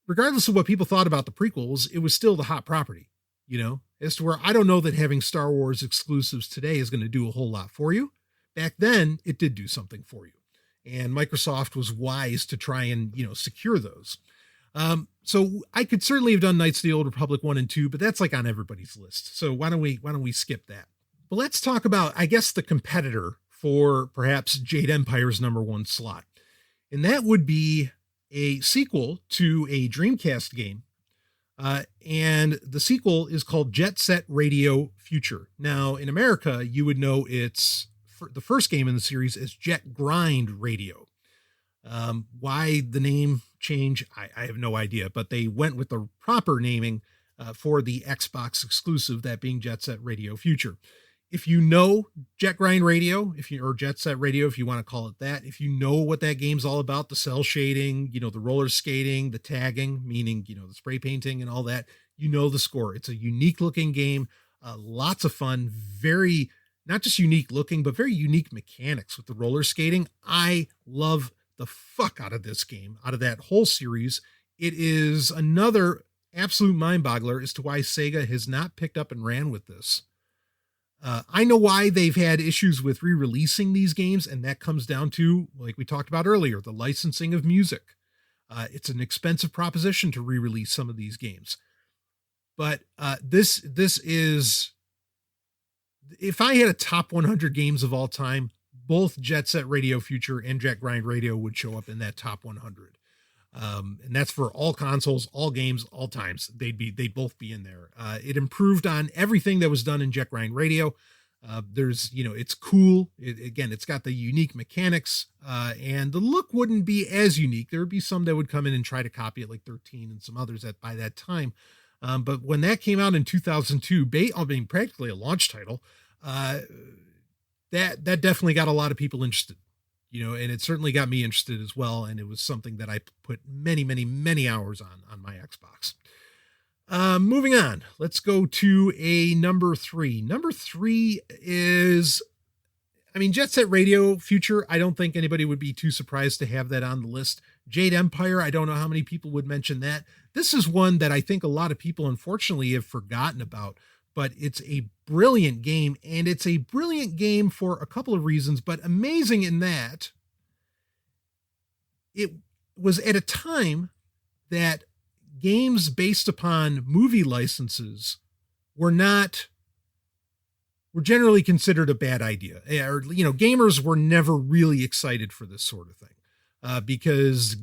regardless of what people thought about the prequels, it was still the hot property, as to where I don't know that having Star Wars exclusives today is going to do a whole lot for you. Back then, it did do something for you. And Microsoft was wise to try and, secure those. So I could certainly have done Knights of the Old Republic 1 and 2, but that's on everybody's list. So why don't we skip that? But let's talk about, I guess, the competitor for perhaps Jade Empire's #1 slot. And that would be a sequel to a Dreamcast game. And the sequel is called Jet Set Radio Future. Now, in America, you would know it's the first game in the series is Jet Grind Radio. Why the name change, I have no idea, but they went with the proper naming for the Xbox exclusive, that being Jet Set Radio Future. If you know Jet Grind Radio, or Jet Set Radio, if you want to call it that, if you know what that game's all about, the cell shading, the roller skating, the tagging, meaning, the spray painting and all that, the score. It's a unique looking game, lots of fun, very, not just unique looking, but very unique mechanics with the roller skating. I love the fuck out of this game, out of that whole series. It is another absolute mind boggler as to why Sega has not picked up and ran with this. I know why they've had issues with re-releasing these games, and that comes down to, like we talked about earlier, the licensing of music. It's an expensive proposition to re-release some of these games. But this is, if I had a top 100 games of all time, both Jet Set Radio Future and Jet Grind Radio would show up in that top 100. And that's for all consoles, all games, all times. They'd both be in there. It improved on everything that was done in Jet Grind Radio. It's cool. It's got the unique mechanics, and the look wouldn't be as unique. There would be some that would come in and try to copy it, like 13 and some others by that time. But when that came out in 2002, practically a launch title, that definitely got a lot of people interested. And it certainly got me interested as well. And it was something that I put many, many, many hours on my Xbox. Moving on, let's go to a number 3. Number 3 is, Jet Set Radio Future. I don't think anybody would be too surprised to have that on the list. Jade Empire. I don't know how many people would mention that. This is one that I think a lot of people, unfortunately, have forgotten about. But it's a brilliant game, and it's a brilliant game for a couple of reasons, but amazing in that it was at a time that games based upon movie licenses were generally considered a bad idea. Or, gamers were never really excited for this sort of thing, because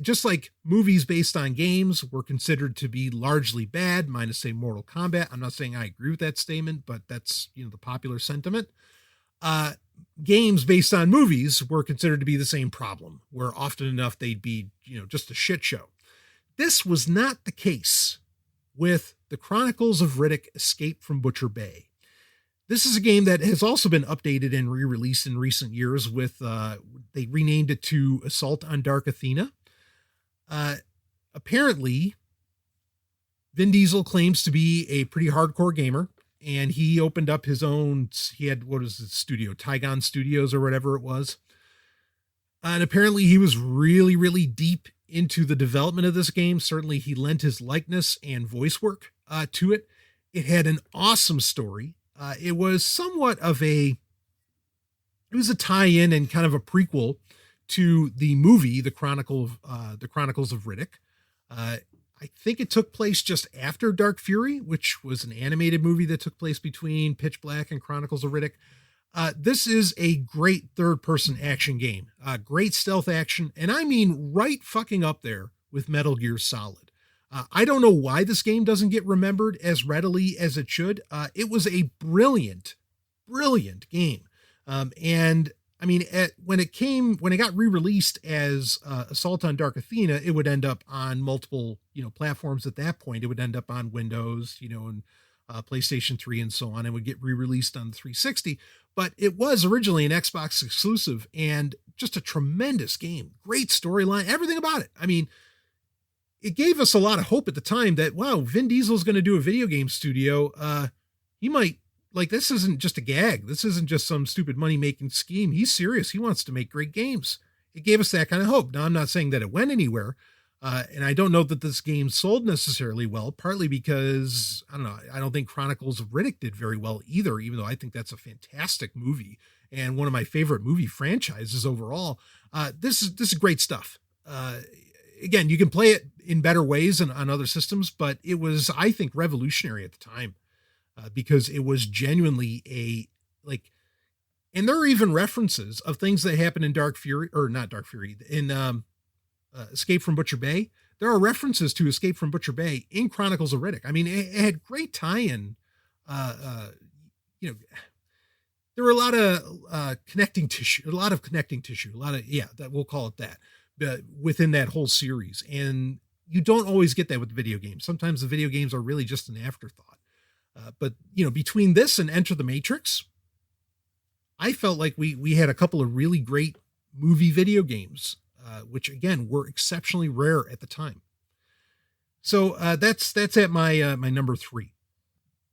just like movies based on games were considered to be largely bad, minus say Mortal Kombat. I'm not saying I agree with that statement, but that's, the popular sentiment. Games based on movies were considered to be the same problem, where often enough they'd be, just a shit show. This was not the case with the Chronicles of Riddick: Escape from Butcher Bay. This is a game that has also been updated and re-released in recent years with, they renamed it to Assault on Dark Athena. Apparently, Vin Diesel claims to be a pretty hardcore gamer, and he opened up his own, he had, studio, Tygon Studios or whatever it was. And apparently he was really, really deep into the development of this game. Certainly he lent his likeness and voice work to it. It had an awesome story. It was somewhat of it was a tie-in and kind of a prequel to the movie, the Chronicles of Riddick. I think it took place just after Dark Fury, which was an animated movie that took place between Pitch Black and Chronicles of Riddick. This is a great third-person action game, great stealth action, and I mean right fucking up there with Metal Gear Solid. I don't know why this game doesn't get remembered as readily as it should. It was a brilliant, brilliant game. And I mean, when it got re-released as Assault on Dark Athena, it would end up on multiple, platforms at that point. It would end up on Windows, and PlayStation 3 and so on. It would get re-released on the 360. But it was originally an Xbox exclusive and just a tremendous game. Great storyline, everything about it. I mean, it gave us a lot of hope at the time that, wow, Vin Diesel's going to do a video game studio. He might, this isn't just a gag. This isn't just some stupid money-making scheme. He's serious. He wants to make great games. It gave us that kind of hope. Now, I'm not saying that it went anywhere. And I don't know that this game sold necessarily well, partly because, I don't know, I don't think Chronicles of Riddick did very well either, even though I think that's a fantastic movie and one of my favorite movie franchises overall. This is great stuff. Again, you can play it in better ways and on other systems, but it was, I think, revolutionary at the time. because it was genuinely and there are even references of things that happen in Dark Fury, or not Dark Fury, in Escape from Butcher Bay. There are references to Escape from Butcher Bay in Chronicles of Riddick. I mean, it had great tie-in. There were a lot of connecting tissue, that we'll call it that, within that whole series. And you don't always get that with video games. Sometimes the video games are really just an afterthought. But between this and Enter the Matrix, I felt like we had a couple of really great movie video games, which again were exceptionally rare at the time. So that's at my number 3.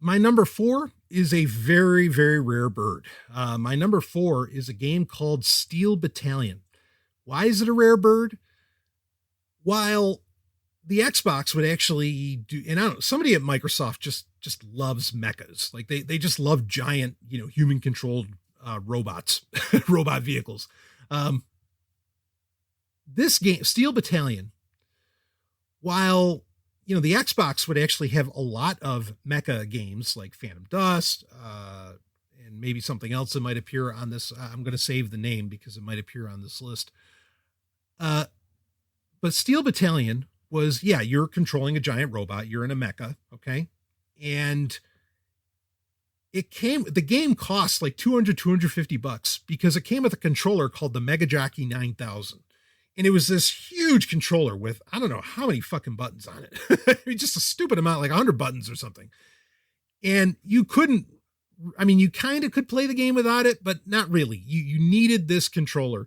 My number 4 is a very, very rare bird. My number 4 is a game called Steel Battalion. Why is it a rare bird? While the Xbox would actually do, and I don't know, somebody at Microsoft just loves mechas. Like they just love giant, human controlled robots, robot vehicles. This game, Steel Battalion, while the Xbox would actually have a lot of mecha games like Phantom Dust, and maybe something else that might appear on this. I'm going to save the name because it might appear on this list. But Steel Battalion was, you're controlling a giant robot. You're in a mecha. Okay. And the game cost like $250 because it came with a controller called the Mega Jockey 9000. And it was this huge controller with, I don't know how many fucking buttons on it. Just a stupid amount, like 100 buttons or something. And you kind of could play the game without it, but not really. You needed this controller.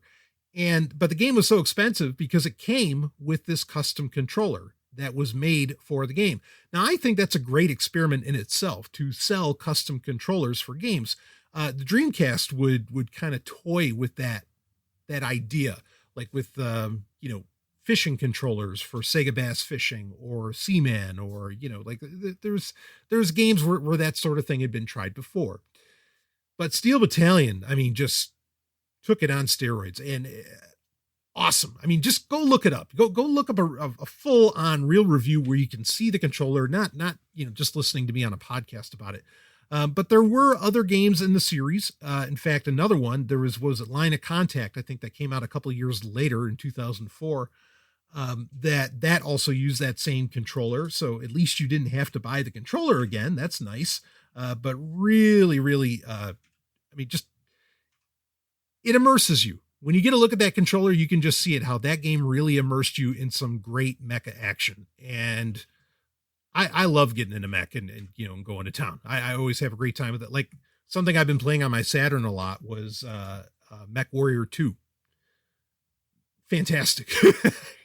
But the game was so expensive because it came with this custom controller that was made for the game. Now, I think that's a great experiment in itself to sell custom controllers for games. The Dreamcast would kind of toy with that idea. Like with, fishing controllers for Sega Bass Fishing or Seaman, or, there's games where that sort of thing had been tried before. But Steel Battalion, just took it on steroids, and awesome. Just go look it up. Go look up a full on real review where you can see the controller, not, just listening to me on a podcast about it. But there were other games in the series. In fact, another one, there was it Line of Contact? I think that came out a couple of years later in 2004. That also used that same controller. So at least you didn't have to buy the controller again. That's nice. But really, really, it immerses you. When you get a look at that controller, you can just see it, how that game really immersed you in some great mecha action. And I love getting into mech and going to town. I always have a great time with it. Like something I've been playing on my Saturn a lot was Mech Warrior 2. Fantastic.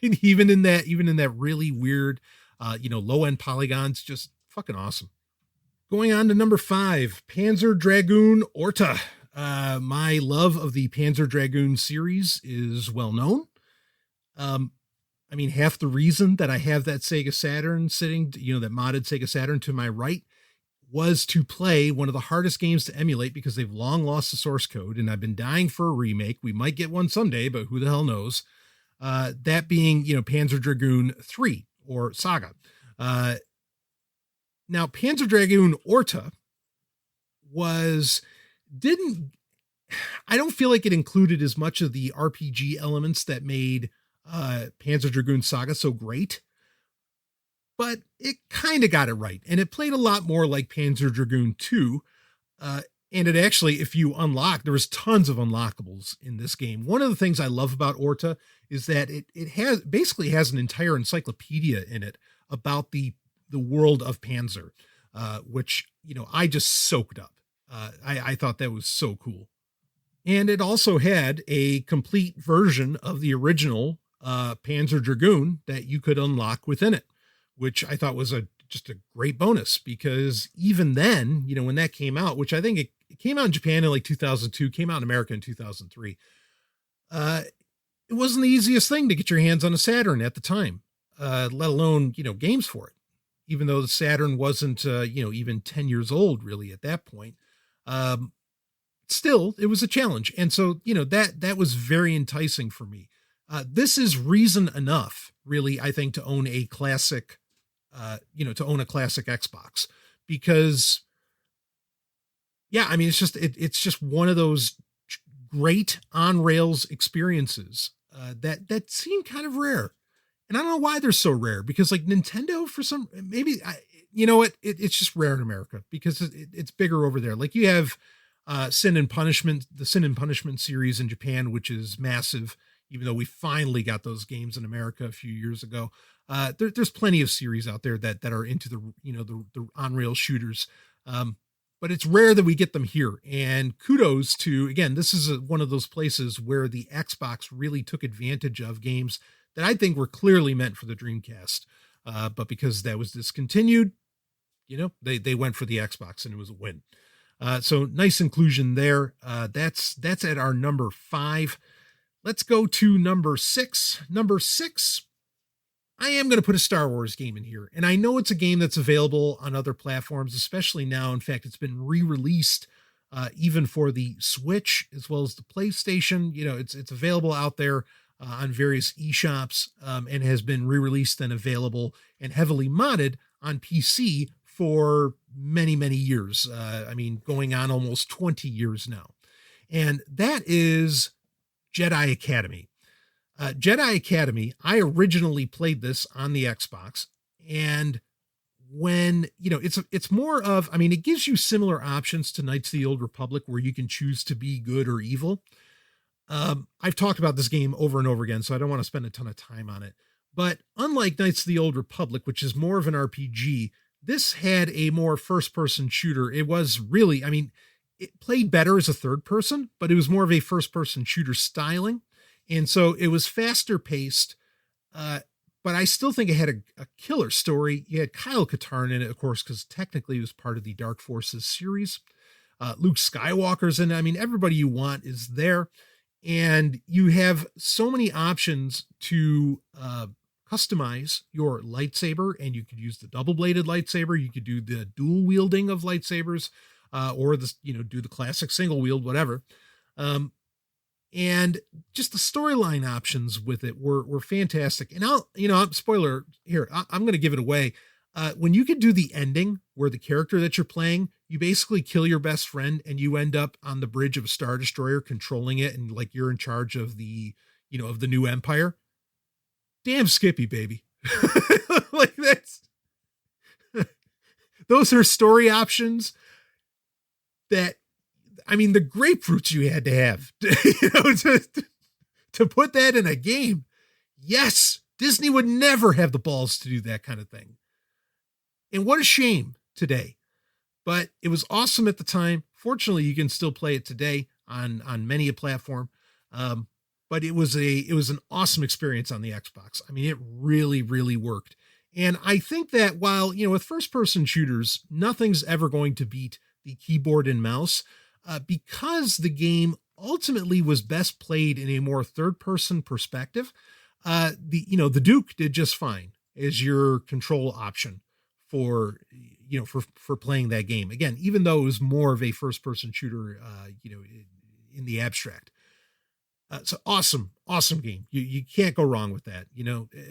even in that really weird, low end polygons, just fucking awesome. Going on to number 5, Panzer Dragoon Orta. My love of the Panzer Dragoon series is well known. Half the reason that I have that Sega Saturn sitting, that modded Sega Saturn to my right, was to play one of the hardest games to emulate because they've long lost the source code, and I've been dying for a remake. We might get one someday, but who the hell knows? That being, Panzer Dragoon 3 or Saga. Now, Panzer Dragoon Orta I don't feel like it included as much of the RPG elements that made Panzer Dragoon Saga so great, but it kind of got it right, and it played a lot more like Panzer Dragoon 2. And it actually, if you unlock, there was tons of unlockables in this game. One of the things I love about Orta is that it has an entire encyclopedia in it about the world of Panzer, which I just soaked up. I thought that was so cool. And it also had a complete version of the original Panzer Dragoon that you could unlock within it, which I thought was just a great bonus, because even then, when that came out, which I think it came out in Japan in like 2002, came out in America in 2003. It wasn't the easiest thing to get your hands on a Saturn at the time, let alone, games for it, even though the Saturn wasn't, even 10 years old really at that point. Still, it was a challenge. And so, that was very enticing for me. This is reason enough, really, I think, to own a classic, to own a classic Xbox, because yeah, I mean, it's just one of those great on rails experiences that seem kind of rare. And I don't know why they're so rare, because like Nintendo, for some, maybe, you know what, it's just rare in America because it's bigger over there. Like you have the Sin and Punishment series in Japan, which is massive, even though we finally got those games in America a few years ago. There's plenty of series out there that are into the on-rail shooters. But it's rare that we get them here. And kudos to, again, this is one of those places where the Xbox really took advantage of games that I think were clearly meant for the Dreamcast. But because that was discontinued, they went for the Xbox and it was a win. So nice inclusion there. That's at our number 5. Let's go to number 6. Number 6, I am going to put a Star Wars game in here. And I know it's a game that's available on other platforms, especially now. In fact, it's been re-released even for the Switch as well as the PlayStation. It's available out there on various eShops and has been re-released and available and heavily modded on PC for many, many years. Going on almost 20 years now. And that is Jedi Academy. Jedi Academy, I originally played this on the Xbox, and when, it's more of, it gives you similar options to Knights of the Old Republic where you can choose to be good or evil. I've talked about this game over and over again, so I don't want to spend a ton of time on it. But unlike Knights of the Old Republic, which is more of an RPG, this had a more first-person shooter. It was really, it played better as a third person, but it was more of a first-person shooter styling. And so it was faster paced, but I still think it had a killer story. You had Kyle Katarn in it, of course, because technically it was part of the Dark Forces series. Luke Skywalker's in it. Everybody you want is there. And you have so many options to customize your lightsaber, and you could use the double-bladed lightsaber. You could do the dual wielding of lightsabers, or do the classic single wield, whatever. And just the storyline options with it were fantastic. And spoiler here, I'm going to give it away. When you could do the ending where the character that you're playing, you basically kill your best friend and you end up on the bridge of a Star Destroyer controlling it. And like, you're in charge of the new Empire. Damn Skippy, baby. Like those are story options that, the grapefruits you had to have to put that in a game. Yes, Disney would never have the balls to do that kind of thing. And what a shame today. But it was awesome at the time. Fortunately, you can still play it today on many a platform. But it was an awesome experience on the Xbox. It really, really worked. And I think that while, with first-person shooters, nothing's ever going to beat the keyboard and mouse. Because the game ultimately was best played in a more third-person perspective, the Duke did just fine as your control option for playing that game. Again, even though it was more of a first-person shooter, in the abstract. So awesome game. You can't go wrong with that.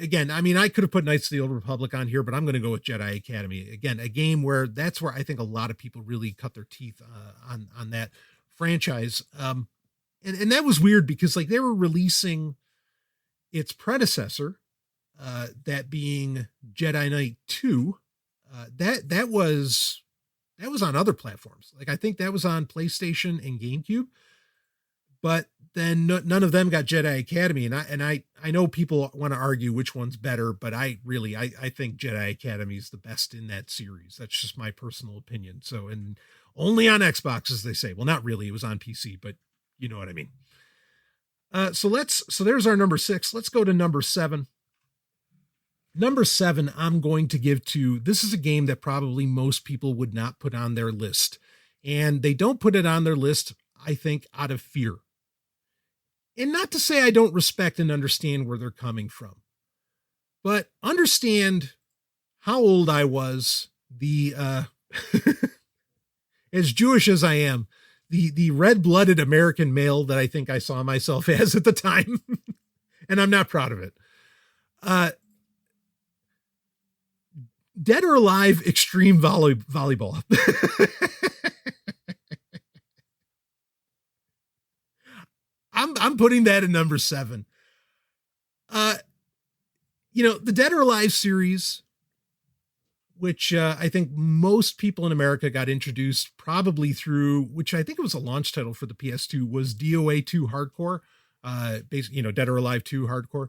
Again, I could have put Knights of the Old Republic on here, but I'm going to go with Jedi Academy. Again, a game where that's where I think a lot of people really cut their teeth on that franchise. And that was weird because like they were releasing its predecessor, that being Jedi Knight 2. That was on other platforms. Like I think that was on PlayStation and GameCube. But then none of them got Jedi Academy. And I know people want to argue which one's better, but I think Jedi Academy is the best in that series. That's just my personal opinion. So, and only on Xbox, as they say. Well, not really. It was on PC, but you know what I mean. So there's our number 6. Let's go to number 7. Number 7, I'm going to give to, this is a game that probably most people would not put on their list. And they don't put it on their list, I think, out of fear. And not to say I don't respect and understand where they're coming from, but understand how old I was, as Jewish as I am, the red-blooded American male that I think I saw myself as at the time. And I'm not proud of it. Dead or Alive Xtreme Volleyball. I'm putting that at number 7. The Dead or Alive series, which I think most people in America got introduced probably through, which I think it was a launch title for the PS2, was DOA 2 Hardcore, basically, Dead or Alive 2 Hardcore.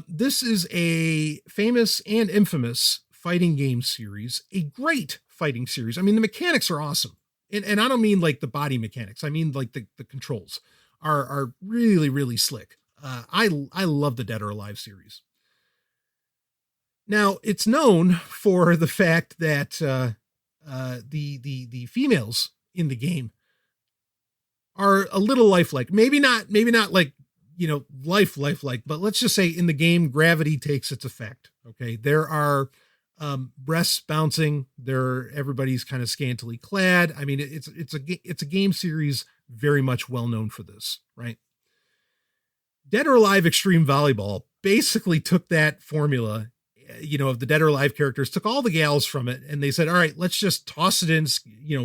This is a famous and infamous fighting game series, a great fighting series. I mean, the mechanics are awesome. And I don't mean like the body mechanics. I mean like the controls are really, really slick. I love the Dead or Alive series. Now, it's known for the fact that the females in the game are a little lifelike. Maybe not like, lifelike, but let's just say in the game, gravity takes its effect. Okay. There are breasts bouncing. Everybody's kind of scantily clad. I mean, it's a game series very much well known for this, right? Dead or Alive Xtreme Volleyball basically took that formula, of the Dead or Alive characters, took all the gals from it, and they said, all right, let's just toss it in,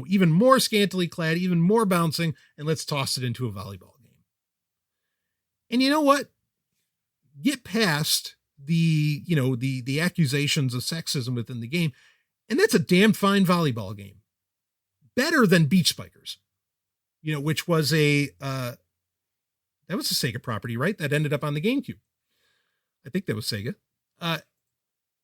even more scantily clad, even more bouncing, and let's toss it into a volleyball game. And you know what? Get past the accusations of sexism within the game, and that's a damn fine volleyball game. Better than Beach Spikers, which was that was a Sega property, right? That ended up on the GameCube. I think that was Sega.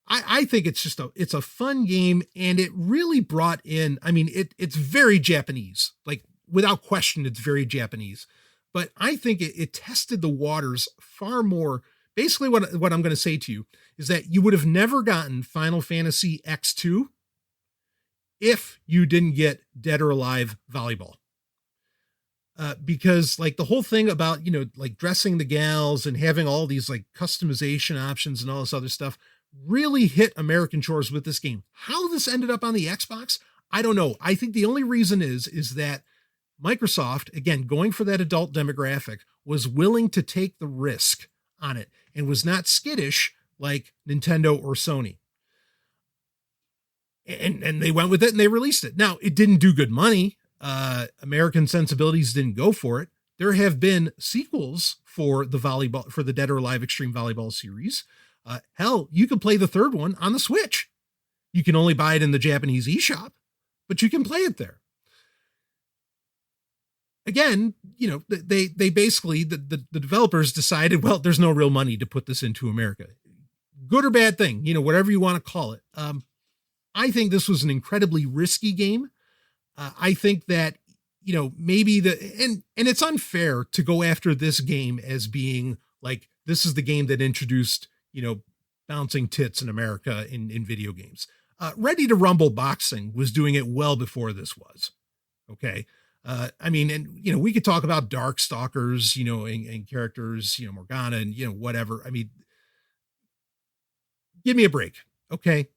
I think it's a fun game, and it really brought in, it's very Japanese, like without question, it's very Japanese, but I think it tested the waters far more. Basically what I'm going to say to you is that you would have never gotten Final Fantasy X2 if you didn't get Dead or Alive Volleyball. Because like the whole thing about, like dressing the gals and having all these like customization options and all this other stuff really hit American shores with this game. How this ended up on the Xbox, I don't know. I think the only reason is that Microsoft, again, going for that adult demographic, was willing to take the risk on it and was not skittish like Nintendo or Sony. And they went with it and they released it. Now, it didn't do good money. American sensibilities didn't go for it. There have been sequels for the Dead or Alive Xtreme Volleyball series. Hell, you can play the third one on the Switch. You can only buy it in the Japanese eShop, but you can play it there. Again, they basically, the developers decided, well, there's no real money to put this into America. Good or bad thing, whatever you want to call it. I think this was an incredibly risky game. I think that, maybe and it's unfair to go after this game as being like, this is the game that introduced, bouncing tits in America in video games. Ready to Rumble Boxing was doing it well before this was. Okay. We could talk about Darkstalkers, and characters, Morgana and, whatever. Give me a break. Okay.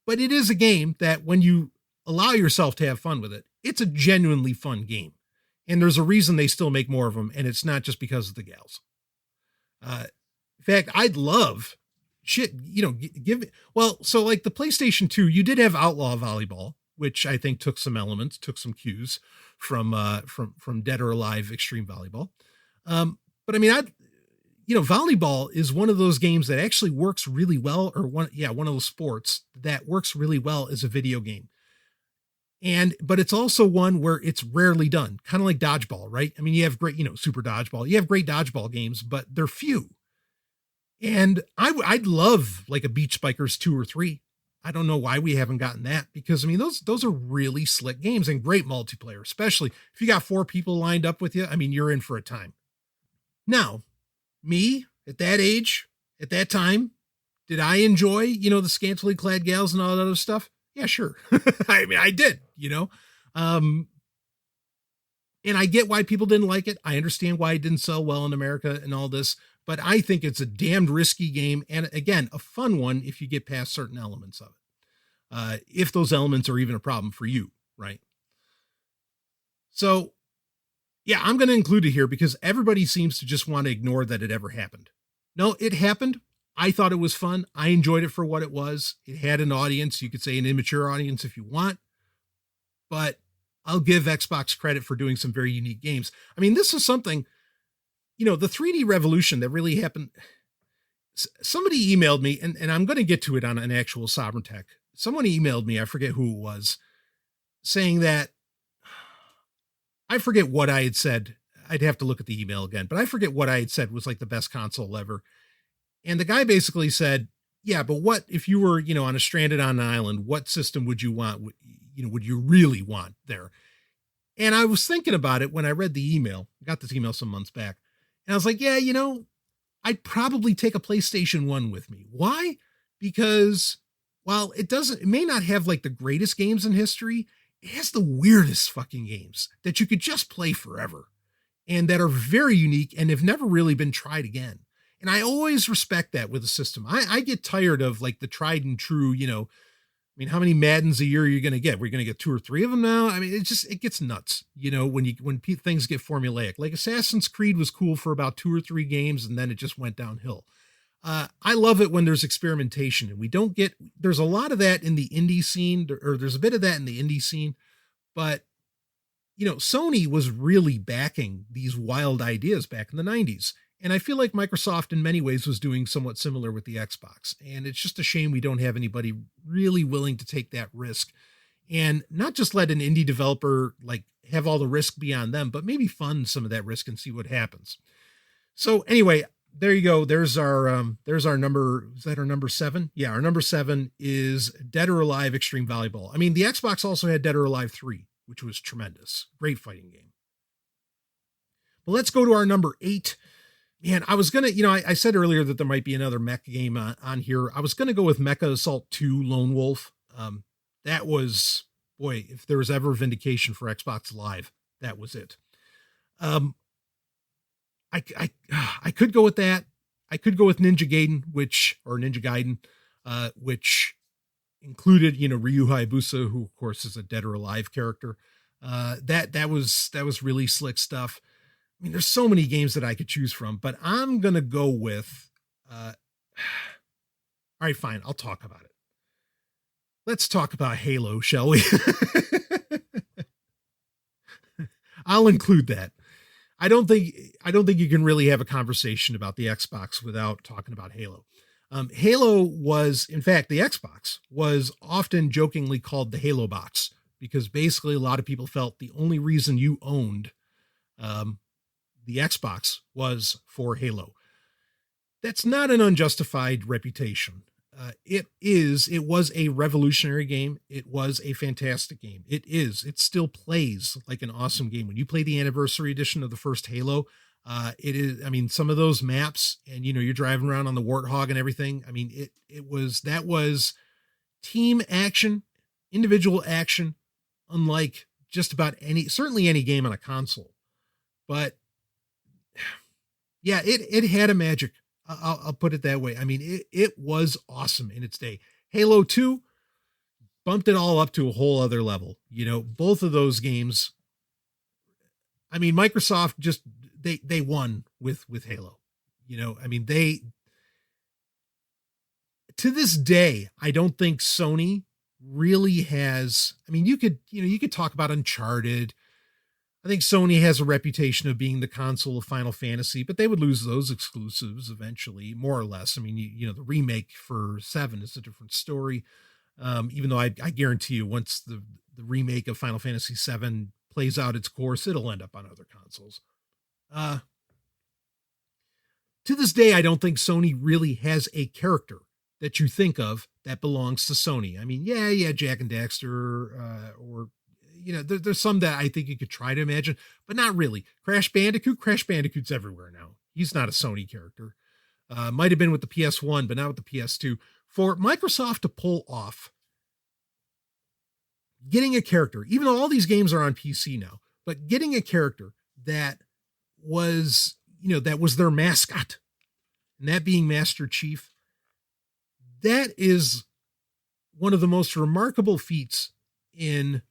But it is a game that when you allow yourself to have fun with it, it's a genuinely fun game. And there's a reason they still make more of them. And it's not just because of the gals. In fact, I'd love so like the PlayStation 2, you did have Outlaw Volleyball, which I think took some cues from Dead or Alive Xtreme Volleyball. But volleyball is one of those games that actually works really well, or one of those sports that works really well as a video game. But it's also one where it's rarely done, kind of like dodgeball, right? You have great, super dodgeball, you have great dodgeball games, but they're few. And I'd love like a Beach Spikers 2 or 3. I don't know why we haven't gotten that, because those are really slick games and great multiplayer, especially if you got 4 people lined up with you. You're in for a time. Now, me at that age, at that time, did I enjoy, the scantily clad gals and all that other stuff? Yeah, sure. I did, and I get why people didn't like it. I understand why it didn't sell well in America and all this, but I think it's a damned risky game. And again, a fun one if you get past certain elements of it. If those elements are even a problem for you, right? So yeah, I'm going to include it here because everybody seems to just want to ignore that it ever happened. No, it happened. I thought it was fun. I enjoyed it for what it was. It had an audience. You could say an immature audience if you want, but I'll give Xbox credit for doing some very unique games. This is something the 3D revolution that really happened. Somebody emailed me, and I'm going to get to it on an actual Sovereign Tech. Someone emailed me, I forget who it was, saying that, I forget what I had said. I'd have to look at the email again, but I forget what I had said was like the best console ever. And the guy basically said, yeah, but what if you were, on a stranded on an island, what system would you want? Would you really want there? And I was thinking about it when I read the email. I got this email some months back. And I was like, yeah, I'd probably take a PlayStation 1 with me. Why? Because while it may not have like the greatest games in history, it has the weirdest fucking games that you could just play forever and that are very unique and have never really been tried again. And I always respect that with a system. I get tired of like the tried and true, how many Maddens a year are you going to get? We're going to get 2 or 3 of them now. I mean, it gets nuts, when things get formulaic. Like Assassin's Creed was cool for about 2 or 3 games, and then it just went downhill. I love it when there's experimentation, and there's a lot of that in the indie scene, or there's a bit of that in the indie scene, but Sony was really backing these wild ideas back in the 90s. And I feel like Microsoft in many ways was doing somewhat similar with the Xbox. And it's just a shame we don't have anybody really willing to take that risk and not just let an indie developer like have all the risk be on them, but maybe fund some of that risk and see what happens. So anyway, there you go. There's our number. Is that our number 7? Yeah. Our number 7 is Dead or Alive Xtreme Volleyball. I mean, the Xbox also had Dead or Alive 3, which was tremendous. Great fighting game. But let's go to our number 8. Man, I was going to, I said earlier that there might be another mech game on here. I was going to go with Mecha Assault 2 Lone Wolf. That was, boy, if there was ever vindication for Xbox Live, that was it. I could go with that. I could go with Ninja Gaiden, which included, Ryu Hayabusa, who of course is a Dead or Alive character. That was really slick stuff. I mean, there's so many games that I could choose from, but I'm going to go with, all right, fine. I'll talk about it. Let's talk about Halo, shall we? I'll include that. I don't think you can really have a conversation about the Xbox without talking about Halo. Halo was, in fact, the Xbox was often jokingly called the Halo box because basically a lot of people felt the only reason you owned, the Xbox was for Halo. That's not an unjustified reputation. It was a revolutionary game. It was a fantastic game. It still plays like an awesome game. When you play the anniversary edition of the first Halo, it is, I mean, some of those maps and, you're driving around on the Warthog and everything. I mean, that was team action, individual action, unlike just about certainly any game on a console, but yeah, it had a magic. I'll put it that way. I mean, it was awesome in its day. Halo 2 bumped it all up to a whole other level. Both of those games. I mean, Microsoft just, they won with Halo. I mean, to this day, I don't think Sony really has, I mean, you could talk about Uncharted. I think Sony has a reputation of being the console of Final Fantasy, but they would lose those exclusives eventually, more or less. I mean, the remake for 7 is a different story. Even though I guarantee you once the remake of Final Fantasy 7 plays out its course, it'll end up on other consoles. To this day, I don't think Sony really has a character that you think of that belongs to Sony. I mean, yeah, Jack and Daxter, or there's some that I think you could try to imagine, but not really. Crash Bandicoot's everywhere now. He's not a Sony character. Might have been with the PS1, but not with the PS2. For Microsoft to pull off getting a character, even though all these games are on PC now, but getting a character that was, that was their mascot, and that being Master Chief, that is one of the most remarkable feats in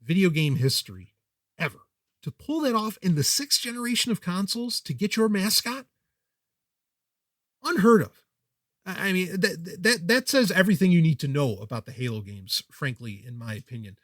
video game history ever. To pull that off in the 6th generation of consoles, to get your mascot, unheard of. I mean, that says everything you need to know about the Halo games, frankly, in my opinion.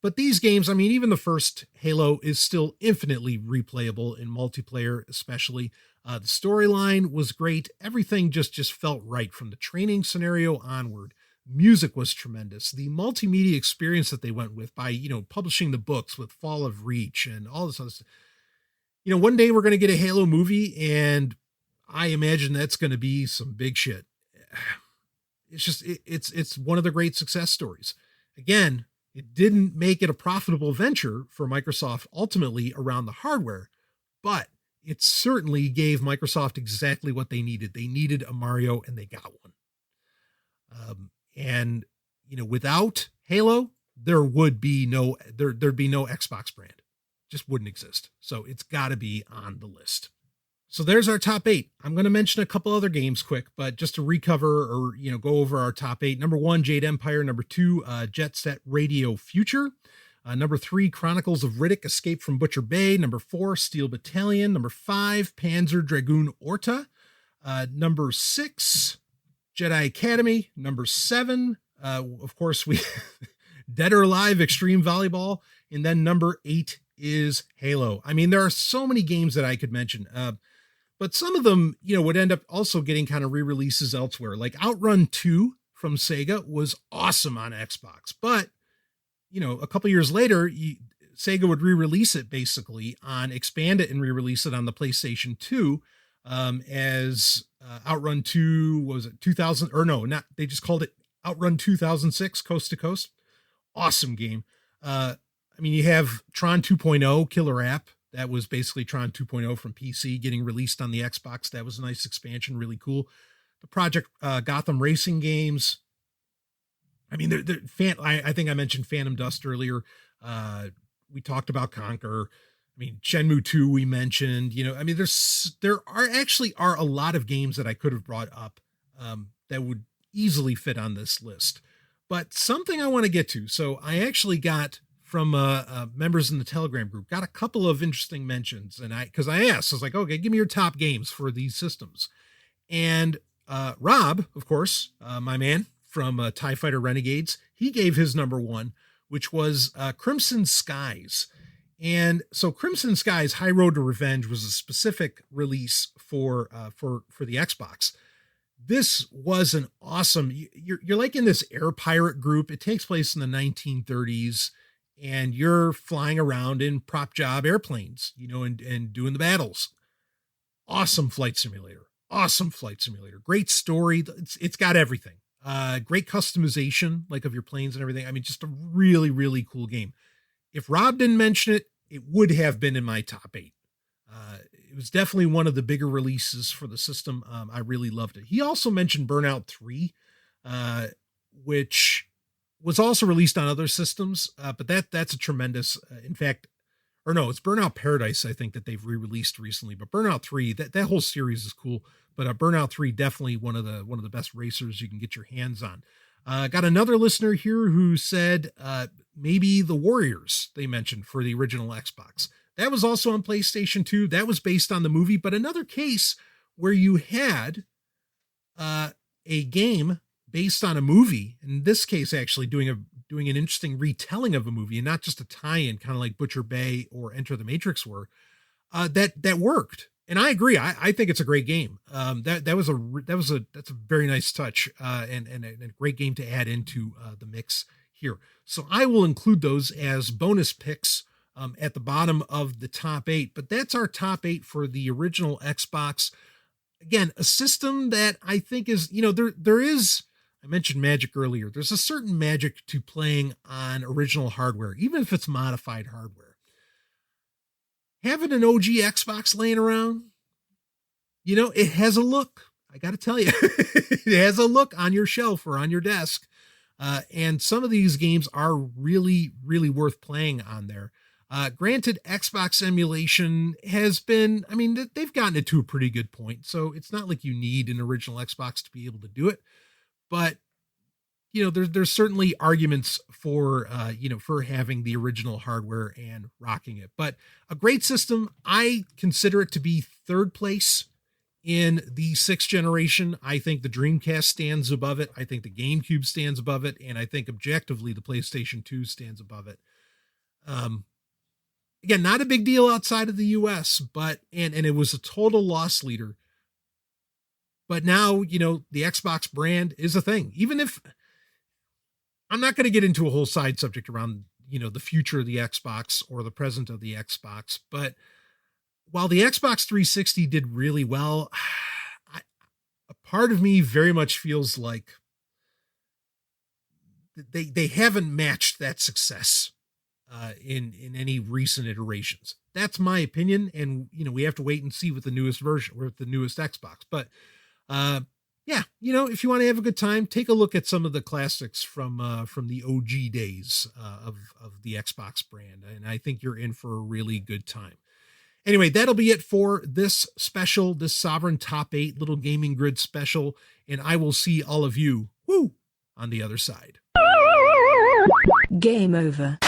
But these games, I mean, even the first Halo is still infinitely replayable in multiplayer, especially. The storyline was great. Everything just felt right from the training scenario onward. Music was tremendous. The multimedia experience that they went with by, publishing the books with Fall of Reach and all this other stuff. One day we're going to get a Halo movie, and I imagine that's going to be some big shit. It's just, it's one of the great success stories. Again, it didn't make it a profitable venture for Microsoft ultimately around the hardware, but it certainly gave Microsoft exactly what they needed. They needed a Mario, and they got one. Without Halo, there'd be no Xbox brand. Just wouldn't exist. So it's got to be on the list. So there's our top 8. I'm going to mention a couple other games quick, but just to recover or, go over our top 8. Number 1, Jade Empire. Number 2, Jet Set Radio Future. Number 3, Chronicles of Riddick, Escape from Butcher Bay. Number 4, Steel Battalion. Number 5, Panzer, Dragoon, Orta. Number 6, Jedi Academy. Number 7, of course, we Dead or Alive, Xtreme Volleyball. And then number 8 is Halo. I mean, there are so many games that I could mention. But some of them, would end up also getting kind of re-releases elsewhere. Like Outrun 2 from Sega was awesome on Xbox. But, a couple years later, Sega would re-release it basically expand it and re-release it on the PlayStation 2 as Outrun 2, was it 2000? Or no, not, they just called it Outrun 2006 Coast to Coast. Awesome game. You have Tron 2.0 Killer App. That was basically Tron 2.0 from PC getting released on the Xbox. That was a nice expansion, really cool. The Project Gotham Racing games. I mean, I think I mentioned Phantom Dust earlier. We talked about Conquer. I mean, Shenmue 2 we mentioned. There are a lot of games that I could have brought up that would easily fit on this list. But something I want to get to. So I actually got from members in the Telegram group, got a couple of interesting mentions. And I asked, I was like, okay, give me your top games for these systems. And Rob, of course, my man from TIE Fighter Renegades, he gave his number 1, which was Crimson Skies. And so Crimson Skies High Road to Revenge was a specific release for the Xbox. This was an awesome, you're like in this air pirate group. It takes place in the 1930s. And you're flying around in prop job airplanes, and doing the battles. Awesome flight simulator. Great story. It's got everything. Great customization, like of your planes and everything. I mean, just a really, really cool game. If Rob didn't mention it, it would have been in my top 8. It was definitely one of the bigger releases for the system. I really loved it. He also mentioned Burnout 3, which was also released on other systems, but that's a tremendous, in fact, or no, it's Burnout Paradise, I think, that they've re-released recently, but Burnout 3, that whole series is cool, but Burnout 3, definitely one of the best racers you can get your hands on. Got another listener here who said, maybe the Warriors they mentioned for the original Xbox. That was also on PlayStation 2. That was based on the movie, but another case where you had, a game based on a movie, in this case, actually doing an interesting retelling of a movie and not just a tie-in, kind of like Butcher Bay or Enter the Matrix were, that worked. And I agree. I think it's a great game. That's a very nice touch, and a great game to add into the mix here. So I will include those as bonus picks at the bottom of the top 8, but that's our top 8 for the original Xbox. Again, a system that I think is, there is, I mentioned magic earlier. There's a certain magic to playing on original hardware, even if it's modified hardware. Having an OG Xbox laying around, it has a look. I got to tell you, it has a look on your shelf or on your desk. And some of these games are really, really worth playing on there. Granted, Xbox emulation has been, they've gotten it to a pretty good point. So it's not like you need an original Xbox to be able to do it. But, there's certainly arguments for having the original hardware and rocking it. But a great system. I consider it to be third place in the 6th generation. I think the Dreamcast stands above it. I think the GameCube stands above it. And I think objectively the PlayStation 2 stands above it. Again, not a big deal outside of the US, but, and it was a total loss leader. But now, you know, the Xbox brand is a thing. Even if I'm not going to get into a whole side subject around, you know, the future of the Xbox or the present of the Xbox, but while the Xbox 360 did really well, a part of me very much feels like they haven't matched that success in any recent iterations. That's my opinion. And, you know, we have to wait and see with the newest version, with the newest Xbox. But yeah, you know, if you want to have a good time, take a look at some of the classics from the OG days of the Xbox brand. And I think you're in for a really good time. Anyway, that'll be it for this special, this Sovryn Top 8 little gaming grid special. And I will see all of you on the other side. Game over.